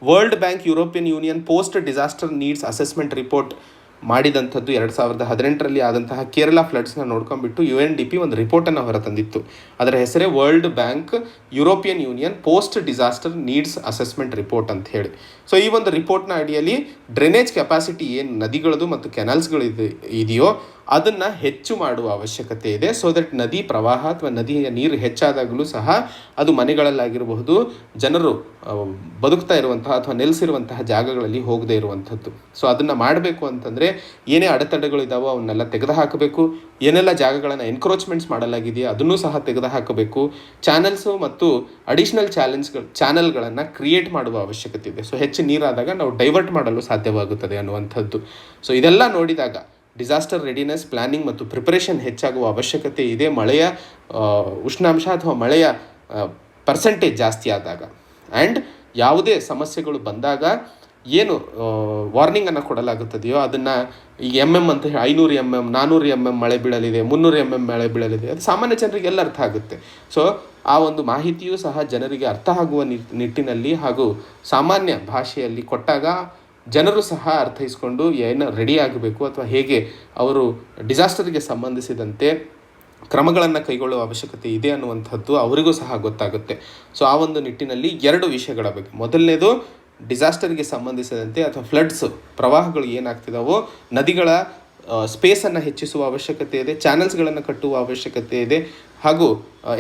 World Bank, European Union post disaster needs assessment report ಮಾಡಿದಂಥದ್ದು 2018ರಲ್ಲಿ ಆದಂತಹ ಕೇರಳ ಫ್ಲಡ್ಸ್ನ ನೋಡ್ಕೊಂಡ್ಬಿಟ್ಟು UNDP ಒಂದು ರಿಪೋರ್ಟನ್ನು ಹೊರತಂದಿತ್ತು. ಅದರ ಹೆಸರೇ world Bank European Union post disaster needs assessment report ಅಂತ ಹೇಳಿ. ಸೊ ಈ ಒಂದು ರಿಪೋರ್ಟ್ನ ಅಡಿಯಲ್ಲಿ ಡ್ರೈನೇಜ್ ಕೆಪಾಸಿಟಿ ಏನು ನದಿಗಳದು ಮತ್ತು ಕೆನಾಲ್ಸ್ಗಳು ಇದೆಯೋ ಅದನ್ನು ಹೆಚ್ಚು ಮಾಡುವ ಅವಶ್ಯಕತೆ ಇದೆ. ಸೊ ದಟ್ ನದಿ ಪ್ರವಾಹ ಅಥವಾ ನದಿಯ ನೀರು ಹೆಚ್ಚಾದಾಗಲೂ ಸಹ ಅದು ಮನೆಗಳಲ್ಲಾಗಿರಬಹುದು, ಜನರು ಬದುಕ್ತಾ ಇರುವಂತಹ ಅಥವಾ ನೆಲೆಸಿರುವಂತಹ ಜಾಗಗಳಲ್ಲಿ ಹೋಗದೇ ಇರುವಂಥದ್ದು. ಸೊ ಅದನ್ನು ಮಾಡಬೇಕು ಅಂತಂದರೆ ಏನೇ ಅಡೆತಡೆಗಳಿದ್ದಾವೋ ಅವನ್ನೆಲ್ಲ ತೆಗೆದುಹಾಕಬೇಕು. ಏನೆಲ್ಲ ಜಾಗಗಳನ್ನು ಎನ್ಕ್ರೋಚ್ಮೆಂಟ್ಸ್ ಮಾಡಲಾಗಿದೆಯೋ ಅದನ್ನೂ ಸಹ ತೆಗೆದುಹಾಕಬೇಕು. ಚಾನಲ್ಸು ಮತ್ತು ಅಡಿಷ್ನಲ್ ಚಾನಲ್ಗಳನ್ನು ಕ್ರಿಯೇಟ್ ಮಾಡುವ ಅವಶ್ಯಕತೆ ಇದೆ. ಸೊ ಹೆಚ್ಚು ನೀರಾದಾಗ ನಾವು ಡೈವರ್ಟ್ ಮಾಡಲು ಸಾಧ್ಯವಾಗುತ್ತದೆ ಅನ್ನುವಂಥದ್ದು. ಸೊ ಇದೆಲ್ಲ ನೋಡಿದಾಗ ಡಿಸಾಸ್ಟರ್ ರೆಡಿನೆಸ್ ಪ್ಲಾನಿಂಗ್ ಮತ್ತು ಪ್ರಿಪರೇಷನ್ ಹೆಚ್ಚಾಗುವ ಅವಶ್ಯಕತೆ ಇದೆ. ಮಳೆಯ ಉಷ್ಣಾಂಶ ಅಥವಾ ಮಳೆಯ ಪರ್ಸೆಂಟೇಜ್ ಜಾಸ್ತಿ ಆದಾಗ ಆ್ಯಂಡ್ ಯಾವುದೇ ಸಮಸ್ಯೆಗಳು ಬಂದಾಗ ಏನು ವಾರ್ನಿಂಗನ್ನು ಕೊಡಲಾಗುತ್ತದೆಯೋ ಅದನ್ನು ಈಗ ಅಂತ ಹೇಳಿ 500 400 ಮಳೆ ಬೀಳಲಿದೆ, 300 ಮಳೆ ಬೀಳಲಿದೆ, ಅದು ಸಾಮಾನ್ಯ ಜನರಿಗೆಲ್ಲ ಅರ್ಥ ಆಗುತ್ತೆ. ಸೊ ಆ ಒಂದು ಮಾಹಿತಿಯೂ ಸಹ ಜನರಿಗೆ ಅರ್ಥ ಆಗುವ ನಿಟ್ಟಿನಲ್ಲಿ ಹಾಗೂ ಸಾಮಾನ್ಯ ಭಾಷೆಯಲ್ಲಿ ಕೊಟ್ಟಾಗ ಜನರು ಸಹ ಅರ್ಥೈಸ್ಕೊಂಡು ಏನು ರೆಡಿ ಆಗಬೇಕು ಅಥವಾ ಹೇಗೆ ಅವರು ಡಿಸಾಸ್ಟರ್ಗೆ ಸಂಬಂಧಿಸಿದಂತೆ ಕ್ರಮಗಳನ್ನು ಕೈಗೊಳ್ಳುವ ಅವಶ್ಯಕತೆ ಇದೆ ಅನ್ನುವಂಥದ್ದು ಅವರಿಗೂ ಸಹ ಗೊತ್ತಾಗುತ್ತೆ. ಸೊ ಆ ಒಂದು ನಿಟ್ಟಿನಲ್ಲಿ 2 ವಿಷಯಗಳ ಬಗ್ಗೆ, ಮೊದಲನೇದು ಡಿಸಾಸ್ಟರ್ಗೆ ಸಂಬಂಧಿಸಿದಂತೆ ಅಥವಾ ಫ್ಲಡ್ಸ್ ಪ್ರವಾಹಗಳು ಏನಾಗ್ತಿದಾವೋ ನದಿಗಳ ಸ್ಪೇಸನ್ನು ಹೆಚ್ಚಿಸುವ ಅವಶ್ಯಕತೆ ಇದೆ, ಚಾನಲ್ಸ್ಗಳನ್ನು ಕಟ್ಟುವ ಅವಶ್ಯಕತೆ ಇದೆ, ಹಾಗೂ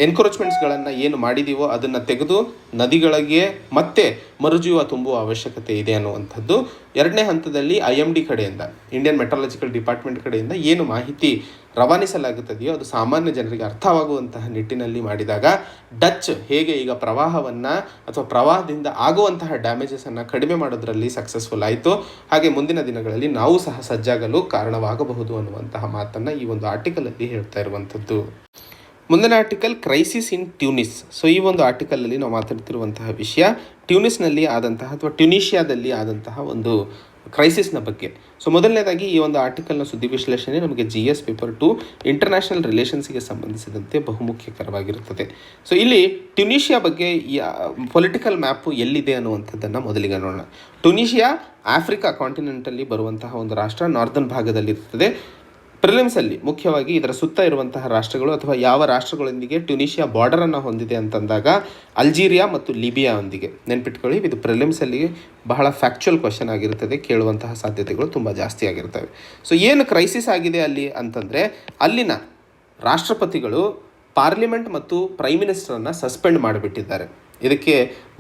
ಎನ್ಕ್ರೋಚ್ಮೆಂಟ್ಸ್ಗಳನ್ನು ಏನು ಮಾಡಿದೀವೋ ಅದನ್ನು ತೆಗೆದು ನದಿಗಳಿಗೆ ಮತ್ತೆ ಮರುಜೀವ ತುಂಬುವ ಅವಶ್ಯಕತೆ ಇದೆ ಅನ್ನುವಂಥದ್ದು. 2ನೇ ಹಂತದಲ್ಲಿ IMD ಕಡೆಯಿಂದ, ಇಂಡಿಯನ್ ಮೆಟ್ರಾಲಜಿಕಲ್ ಡಿಪಾರ್ಟ್ಮೆಂಟ್ ಕಡೆಯಿಂದ ಏನು ಮಾಹಿತಿ ರವಾನಿಸಲಾಗುತ್ತದೆಯೋ ಅದು ಸಾಮಾನ್ಯ ಜನರಿಗೆ ಅರ್ಥವಾಗುವಂತಹ ನಿಟ್ಟಿನಲ್ಲಿ ಮಾಡಿದಾಗ ಡಚ್ ಹೇಗೆ ಈಗ ಪ್ರವಾಹವನ್ನು ಅಥವಾ ಪ್ರವಾಹದಿಂದ ಆಗುವಂತಹ ಡ್ಯಾಮೇಜಸನ್ನು ಕಡಿಮೆ ಮಾಡೋದರಲ್ಲಿ ಸಕ್ಸಸ್ಫುಲ್ ಆಯಿತು, ಹಾಗೆ ಮುಂದಿನ ದಿನಗಳಲ್ಲಿ ನಾವು ಸಹ ಸಜ್ಜಾಗಲು ಕಾರಣವಾಗಬಹುದು ಅನ್ನುವಂತಹ ಮಾತನ್ನು ಈ ಒಂದು ಆರ್ಟಿಕಲಲ್ಲಿ ಹೇಳ್ತಾ ಇರುವಂಥದ್ದು. ಮುಂದಿನ ಆರ್ಟಿಕಲ್ ಕ್ರೈಸಿಸ್ ಇನ್ ಟ್ಯೂನಿಸ್. ಸೊ ಈ ಒಂದು ಆರ್ಟಿಕಲಲ್ಲಿ ನಾವು ಮಾತಾಡ್ತಿರುವಂತಹ ವಿಷಯ ಟ್ಯೂನಿಸ್ನಲ್ಲಿ ಆದಂತಹ ಅಥವಾ ಟ್ಯುನೀಷಿಯಾದಲ್ಲಿ ಆದಂತಹ ಒಂದು ಕ್ರೈಸಿಸ್ನ ಬಗ್ಗೆ. ಸೊ ಮೊದಲನೇದಾಗಿ ಈ ಒಂದು ಆರ್ಟಿಕಲ್ನ ಸುದ್ದಿ ವಿಶ್ಲೇಷಣೆ ನಮಗೆ GS ಪೇಪರ್ 2 ಇಂಟರ್ನ್ಯಾಷನಲ್ ರಿಲೇಷನ್ಸ್ಗೆ ಸಂಬಂಧಿಸಿದಂತೆ ಬಹುಮುಖ್ಯಕರವಾಗಿರುತ್ತದೆ. ಸೊ ಇಲ್ಲಿ ಟ್ಯುನೀಷಿಯಾ ಬಗ್ಗೆ ಪೊಲಿಟಿಕಲ್ ಮ್ಯಾಪು ಎಲ್ಲಿದೆ ಅನ್ನುವಂಥದ್ದನ್ನು ಮೊದಲಿಗೆ ನೋಡೋಣ. ಟ್ಯುನೀಷಿಯಾ ಆಫ್ರಿಕಾ ಕಾಂಟಿನೆಂಟಲ್ಲಿ ಬರುವಂತಹ ಒಂದು ರಾಷ್ಟ್ರ, ನಾರ್ದರ್ನ್ ಭಾಗದಲ್ಲಿರ್ತದೆ. ಪ್ರಿಲಿಮ್ಸಲ್ಲಿ ಮುಖ್ಯವಾಗಿ ಇದರ ಸುತ್ತ ಇರುವಂತಹ ರಾಷ್ಟ್ರಗಳು ಅಥವಾ ಯಾವ ರಾಷ್ಟ್ರಗಳೊಂದಿಗೆ ಟ್ಯುನೀಷಿಯಾ ಬಾರ್ಡರನ್ನು ಹೊಂದಿದೆ ಅಂತಂದಾಗ ಅಲ್ಜೀರಿಯಾ ಮತ್ತು ಲಿಬಿಯಾ ಒಂದಿಗೆ ನೆನ್ಪಿಟ್ಕೊಳ್ಳಿ. ಇದು ಪ್ರಿಲಿಮ್ಸಲ್ಲಿ ಬಹಳ ಫ್ಯಾಕ್ಚುಯಲ್ ಕ್ವಶನ್ ಆಗಿರುತ್ತದೆ, ಕೇಳುವಂತಹ ಸಾಧ್ಯತೆಗಳು ತುಂಬ ಜಾಸ್ತಿ ಆಗಿರ್ತವೆ. ಸೊ ಏನು ಕ್ರೈಸಿಸ್ ಆಗಿದೆ ಅಲ್ಲಿ ಅಂತಂದರೆ, ಅಲ್ಲಿನ ರಾಷ್ಟ್ರಪತಿಗಳು ಪಾರ್ಲಿಮೆಂಟ್ ಮತ್ತು ಪ್ರೈಮ್ ಮಿನಿಸ್ಟರನ್ನು ಸಸ್ಪೆಂಡ್ ಮಾಡಿಬಿಟ್ಟಿದ್ದಾರೆ. ಇದಕ್ಕೆ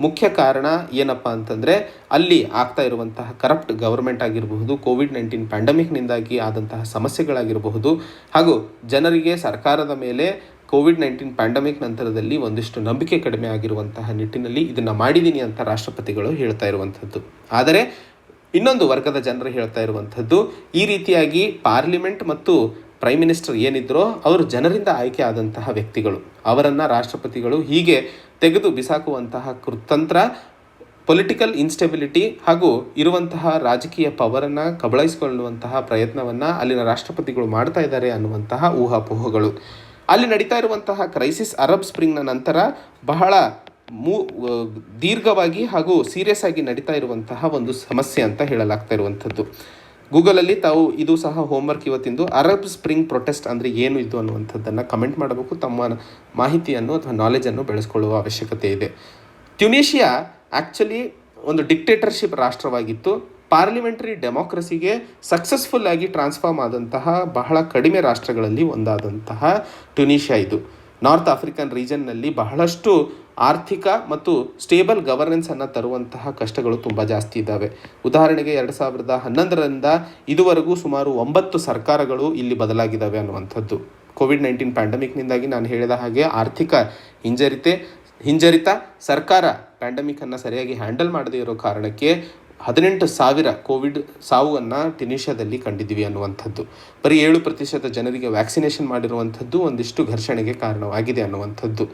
ಮುಖ್ಯ ಕಾರಣ ಏನಪ್ಪ ಅಂತಂದರೆ ಅಲ್ಲಿ ಆಗ್ತಾ ಇರುವಂತಹ ಕರಪ್ಟ್ ಗವರ್ಮೆಂಟ್ ಆಗಿರಬಹುದು, ಕೋವಿಡ್-19 ಪ್ಯಾಂಡಮಿಕ್ನಿಂದಾಗಿ ಆದಂತಹ ಸಮಸ್ಯೆಗಳಾಗಿರಬಹುದು, ಹಾಗೂ ಜನರಿಗೆ ಸರ್ಕಾರದ ಮೇಲೆ ಕೋವಿಡ್-19 ಪ್ಯಾಂಡಮಿಕ್ ನಂತರದಲ್ಲಿ ಒಂದಿಷ್ಟು ನಂಬಿಕೆ ಕಡಿಮೆ ಆಗಿರುವಂತಹ ನಿಟ್ಟಿನಲ್ಲಿ ಇದನ್ನು ಮಾಡಿದ್ದೀನಿ ಅಂತ ರಾಷ್ಟ್ರಪತಿಗಳು ಹೇಳ್ತಾ ಇರುವಂಥದ್ದು. ಆದರೆ ಇನ್ನೊಂದು ವರ್ಗದ ಜನರು ಹೇಳ್ತಾ ಇರುವಂಥದ್ದು, ಈ ರೀತಿಯಾಗಿ ಪಾರ್ಲಿಮೆಂಟ್ ಮತ್ತು ಪ್ರೈಮ್ ಮಿನಿಸ್ಟರ್ ಏನಿದ್ರೋ ಅವರು ಜನರಿಂದ ಆಯ್ಕೆ ಆದಂತಹ ವ್ಯಕ್ತಿಗಳು, ಅವರನ್ನು ರಾಷ್ಟ್ರಪತಿಗಳು ಹೀಗೆ ತೆಗೆದು ಬಿಸಾಕುವಂತಹ ಕುತಂತ್ರ, ಪೊಲಿಟಿಕಲ್ ಇನ್ಸ್ಟೆಬಿಲಿಟಿ ಹಾಗೂ ಇರುವಂತಹ ರಾಜಕೀಯ ಪವರನ್ನು ಕಬಳಿಸಿಕೊಳ್ಳುವಂತಹ ಪ್ರಯತ್ನವನ್ನು ಅಲ್ಲಿನ ರಾಷ್ಟ್ರಪತಿಗಳು ಮಾಡ್ತಾ ಇದ್ದಾರೆ ಅನ್ನುವಂತಹ ಊಹಾಪೋಹಗಳು. ಅಲ್ಲಿ ನಡೀತಾ ಇರುವಂತಹ ಕ್ರೈಸಿಸ್ ಅರಬ್ ಸ್ಪ್ರಿಂಗ್ನ ನಂತರ ಬಹಳ ದೀರ್ಘವಾಗಿ ಹಾಗೂ ಸೀರಿಯಸ್ ಆಗಿ ನಡೀತಾ ಇರುವಂತಹ ಒಂದು ಸಮಸ್ಯೆ ಅಂತ ಹೇಳಲಾಗ್ತಾ ಇರುವಂಥದ್ದು. ಗೂಗಲಲ್ಲಿ ತಾವು ಇದು ಸಹ ಹೋಮ್ವರ್ಕ್ ಇವತ್ತಿಂದು, ಅರಬ್ ಸ್ಪ್ರಿಂಗ್ ಪ್ರೊಟೆಸ್ಟ್ ಅಂದರೆ ಏನು ಇದು ಅನ್ನುವಂಥದ್ದನ್ನು ಕಮೆಂಟ್ ಮಾಡಬೇಕು. ತಮ್ಮ ಮಾಹಿತಿಯನ್ನು ಅಥವಾ ನಾಲೆಜನ್ನು ಬೆಳೆಸ್ಕೊಳ್ಳುವ ಅವಶ್ಯಕತೆ ಇದೆ. ಟ್ಯುನೀಷಿಯಾ ಆ್ಯಕ್ಚುಲಿ ಒಂದು ಡಿಕ್ಟೇಟರ್ಶಿಪ್ ರಾಷ್ಟ್ರವಾಗಿತ್ತು. ಪಾರ್ಲಿಮೆಂಟರಿ ಡೆಮೋಕ್ರಸಿಗೆ ಸಕ್ಸಸ್ಫುಲ್ ಆಗಿ ಟ್ರಾನ್ಸ್ಫಾರ್ಮ್ ಆದಂತಹ ಬಹಳ ಕಡಿಮೆ ರಾಷ್ಟ್ರಗಳಲ್ಲಿ ಒಂದಾದಂತಹ ಟ್ಯುನೀಷಿಯಾ ಇದು. ನಾರ್ತ್ ಆಫ್ರಿಕನ್ ರೀಜನ್ನಲ್ಲಿ ಬಹಳಷ್ಟು ಆರ್ಥಿಕ ಮತ್ತು ಸ್ಟೇಬಲ್ ಗವರ್ನೆನ್ಸನ್ನು ತರುವಂತಹ ಕಷ್ಟಗಳು ತುಂಬ ಜಾಸ್ತಿ ಇದ್ದಾವೆ. ಉದಾಹರಣೆಗೆ 2011ರಿಂದ ಇದುವರೆಗೂ ಸುಮಾರು 9 ಸರ್ಕಾರಗಳು ಇಲ್ಲಿ ಬದಲಾಗಿದ್ದಾವೆ ಅನ್ನುವಂಥದ್ದು. ಕೋವಿಡ್-19 ಪ್ಯಾಂಡಮಿಕ್ನಿಂದಾಗಿ ನಾನು ಹೇಳಿದ ಹಾಗೆ ಆರ್ಥಿಕ ಹಿಂಜರಿತ, ಸರ್ಕಾರ ಪ್ಯಾಂಡಮಿಕನ್ನು ಸರಿಯಾಗಿ ಹ್ಯಾಂಡಲ್ ಮಾಡದೇ ಇರೋ ಕಾರಣಕ್ಕೆ 18,000 ಕೋವಿಡ್ ಸಾವನ್ನು ಟ್ಯುನೀಷಿಯಾದಲ್ಲಿ ಕಂಡಿದ್ದೀವಿ ಅನ್ನುವಂಥದ್ದು. ಬರೀ 7% ಜನರಿಗೆ ವ್ಯಾಕ್ಸಿನೇಷನ್ ಮಾಡಿರುವಂಥದ್ದು ಒಂದಿಷ್ಟು ಘರ್ಷಣೆಗೆ ಕಾರಣವಾಗಿದೆ ಅನ್ನುವಂಥದ್ದು.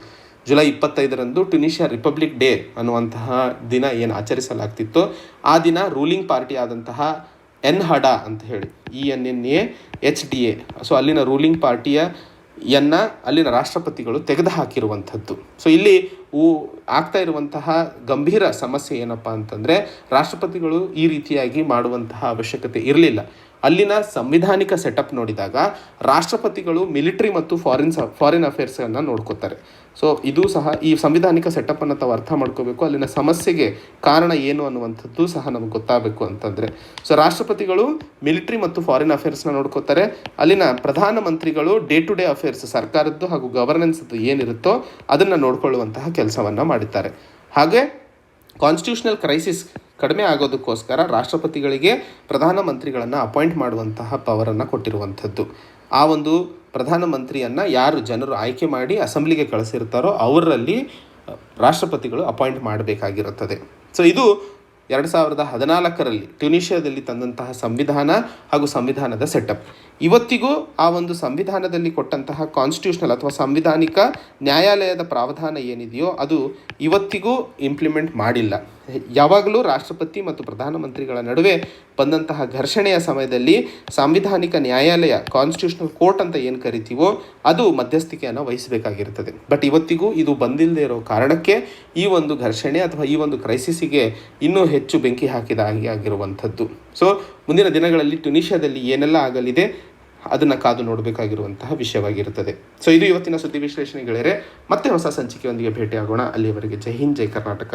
ಜುಲೈ 25ರಂದು ಟ್ಯುನೀಷಿಯಾ ರಿಪಬ್ಲಿಕ್ ಡೇ ಅನ್ನುವಂತಹ ದಿನ ಏನು ಆಚರಿಸಲಾಗ್ತಿತ್ತೋ ಆ ದಿನ ರೂಲಿಂಗ್ ಪಾರ್ಟಿ ಆದಂತಹ ಎನ್ಹಡಾ ಅಂತ ಹೇಳಿ ENNAHDA, ಸೊ ಅಲ್ಲಿನ ರೂಲಿಂಗ್ ಅಲ್ಲಿನ ರಾಷ್ಟ್ರಪತಿಗಳು ತೆಗೆದು ಹಾಕಿರುವಂಥದ್ದು. ಸೊ ಇಲ್ಲಿ ಆಗ್ತಾ ಇರುವಂತಹ ಗಂಭೀರ ಸಮಸ್ಯೆ ಏನಪ್ಪ ಅಂತಂದರೆ, ರಾಷ್ಟ್ರಪತಿಗಳು ಈ ರೀತಿಯಾಗಿ ಮಾಡುವಂತಹ ಅವಶ್ಯಕತೆ ಇರಲಿಲ್ಲ. ಅಲ್ಲಿನ ಸಂವಿಧಾನಿಕ ಸೆಟಪ್ ನೋಡಿದಾಗ ರಾಷ್ಟ್ರಪತಿಗಳು ಮಿಲಿಟರಿ ಮತ್ತು ಫಾರಿನ್ ಅಫೇರ್ಸನ್ನು ನೋಡ್ಕೋತಾರೆ. ಸೊ ಇದು ಸಹ ಈ ಸಂವಿಧಾನಿಕ ಸೆಟಪ್ಪನ್ನು ತಾವು ಅರ್ಥ ಮಾಡ್ಕೋಬೇಕು. ಅಲ್ಲಿನ ಸಮಸ್ಯೆಗೆ ಕಾರಣ ಏನು ಅನ್ನುವಂಥದ್ದು ಸಹ ನಮ್ಗೆ ಗೊತ್ತಾಗಬೇಕು ಅಂತಂದರೆ, ಸೊ ರಾಷ್ಟ್ರಪತಿಗಳು ಮಿಲಿಟರಿ ಮತ್ತು ಫಾರಿನ್ ಅಫೇರ್ಸ್ನ ನೋಡ್ಕೋತಾರೆ. ಅಲ್ಲಿನ ಪ್ರಧಾನಮಂತ್ರಿಗಳು ಡೇ ಟು ಡೇ ಅಫೇರ್ಸ್, ಸರ್ಕಾರದ್ದು ಹಾಗೂ ಗವರ್ನೆನ್ಸ್ದು ಏನಿರುತ್ತೋ ಅದನ್ನು ನೋಡ್ಕೊಳ್ಳುವಂತಹ ಕೆಲಸವನ್ನು ಮಾಡುತ್ತಾರೆ. ಹಾಗೆ ಕಾನ್ಸ್ಟಿಟ್ಯೂಷನಲ್ ಕ್ರೈಸಿಸ್ ಕಡಿಮೆ ಆಗೋದಕ್ಕೋಸ್ಕರ ರಾಷ್ಟ್ರಪತಿಗಳಿಗೆ ಪ್ರಧಾನಮಂತ್ರಿಗಳನ್ನು ಅಪಾಯಿಂಟ್ ಮಾಡುವಂತಹ ಪವರನ್ನು ಕೊಟ್ಟಿರುವಂಥದ್ದು. ಆ ಒಂದು ಪ್ರಧಾನಮಂತ್ರಿಯನ್ನು ಯಾರು ಜನರು ಆಯ್ಕೆ ಮಾಡಿ ಅಸೆಂಬ್ಲಿಗೆ ಕಳಿಸಿರ್ತಾರೋ ಅವರಲ್ಲಿ ರಾಷ್ಟ್ರಪತಿಗಳು ಅಪಾಯಿಂಟ್ ಮಾಡಬೇಕಾಗಿರುತ್ತದೆ. ಸೊ ಇದು 2014ರಲ್ಲಿ ಟ್ಯುನೀಷಿಯಾದಲ್ಲಿ ತಂದಂತಹ ಸಂವಿಧಾನ ಹಾಗೂ ಸಂವಿಧಾನದ ಸೆಟಪ್. ಇವತ್ತಿಗೂ ಆ ಒಂದು ಸಂವಿಧಾನದಲ್ಲಿ ಕೊಟ್ಟಂತಹ ಕಾನ್ಸ್ಟಿಟ್ಯೂಷನಲ್ ಅಥವಾ ಸಾಂವಿಧಾನಿಕ ನ್ಯಾಯಾಲಯದ ಪ್ರಾವಧಾನ ಏನಿದೆಯೋ ಅದು ಇವತ್ತಿಗೂ ಇಂಪ್ಲಿಮೆಂಟ್ ಮಾಡಿಲ್ಲ. ಯಾವಾಗಲೂ ರಾಷ್ಟ್ರಪತಿ ಮತ್ತು ಪ್ರಧಾನಮಂತ್ರಿಗಳ ನಡುವೆ ಬಂದಂತಹ ಘರ್ಷಣೆಯ ಸಮಯದಲ್ಲಿ ಸಾಂವಿಧಾನಿಕ ನ್ಯಾಯಾಲಯ, ಕಾನ್ಸ್ಟಿಟ್ಯೂಷನಲ್ ಕೋರ್ಟ್ ಅಂತ ಏನು ಕರಿತೀವೋ, ಅದು ಮಧ್ಯಸ್ಥಿಕೆಯನ್ನು ವಹಿಸಬೇಕಾಗಿರ್ತದೆ. ಬಟ್ ಇವತ್ತಿಗೂ ಇದು ಬಂದಿಲ್ಲದೆ ಇರೋ ಕಾರಣಕ್ಕೆ ಈ ಒಂದು ಘರ್ಷಣೆ ಅಥವಾ ಈ ಒಂದು ಕ್ರೈಸಿಸಿಗೆ ಇನ್ನೂ ಹೆಚ್ಚು ಬೆಂಕಿ ಹಾಕಿದ ಹಾಗೆ ಆಗಿರುವಂಥದ್ದು. ಸೊ ಮುಂದಿನ ದಿನಗಳಲ್ಲಿ ಟ್ಯುನೀಷಿಯಾದಲ್ಲಿ ಏನೆಲ್ಲ ಆಗಲಿದೆ ಅದನ್ನು ಕಾದು ನೋಡಬೇಕಾಗಿರುವಂತಹ ವಿಷಯವಾಗಿರುತ್ತದೆ. ಸೊ ಇದು ಇವತ್ತಿನ ಸುದ್ದಿ ವಿಶ್ಲೇಷಣೆ ಗೆಳೆಯರೆ. ಮತ್ತೆ ಹೊಸ ಸಂಚಿಕೆಯೊಂದಿಗೆ ಭೇಟಿಯಾಗೋಣ. ಅಲ್ಲಿಯವರೆಗೆ ಜೈ ಹಿಂದ್, ಜೈ ಕರ್ನಾಟಕ.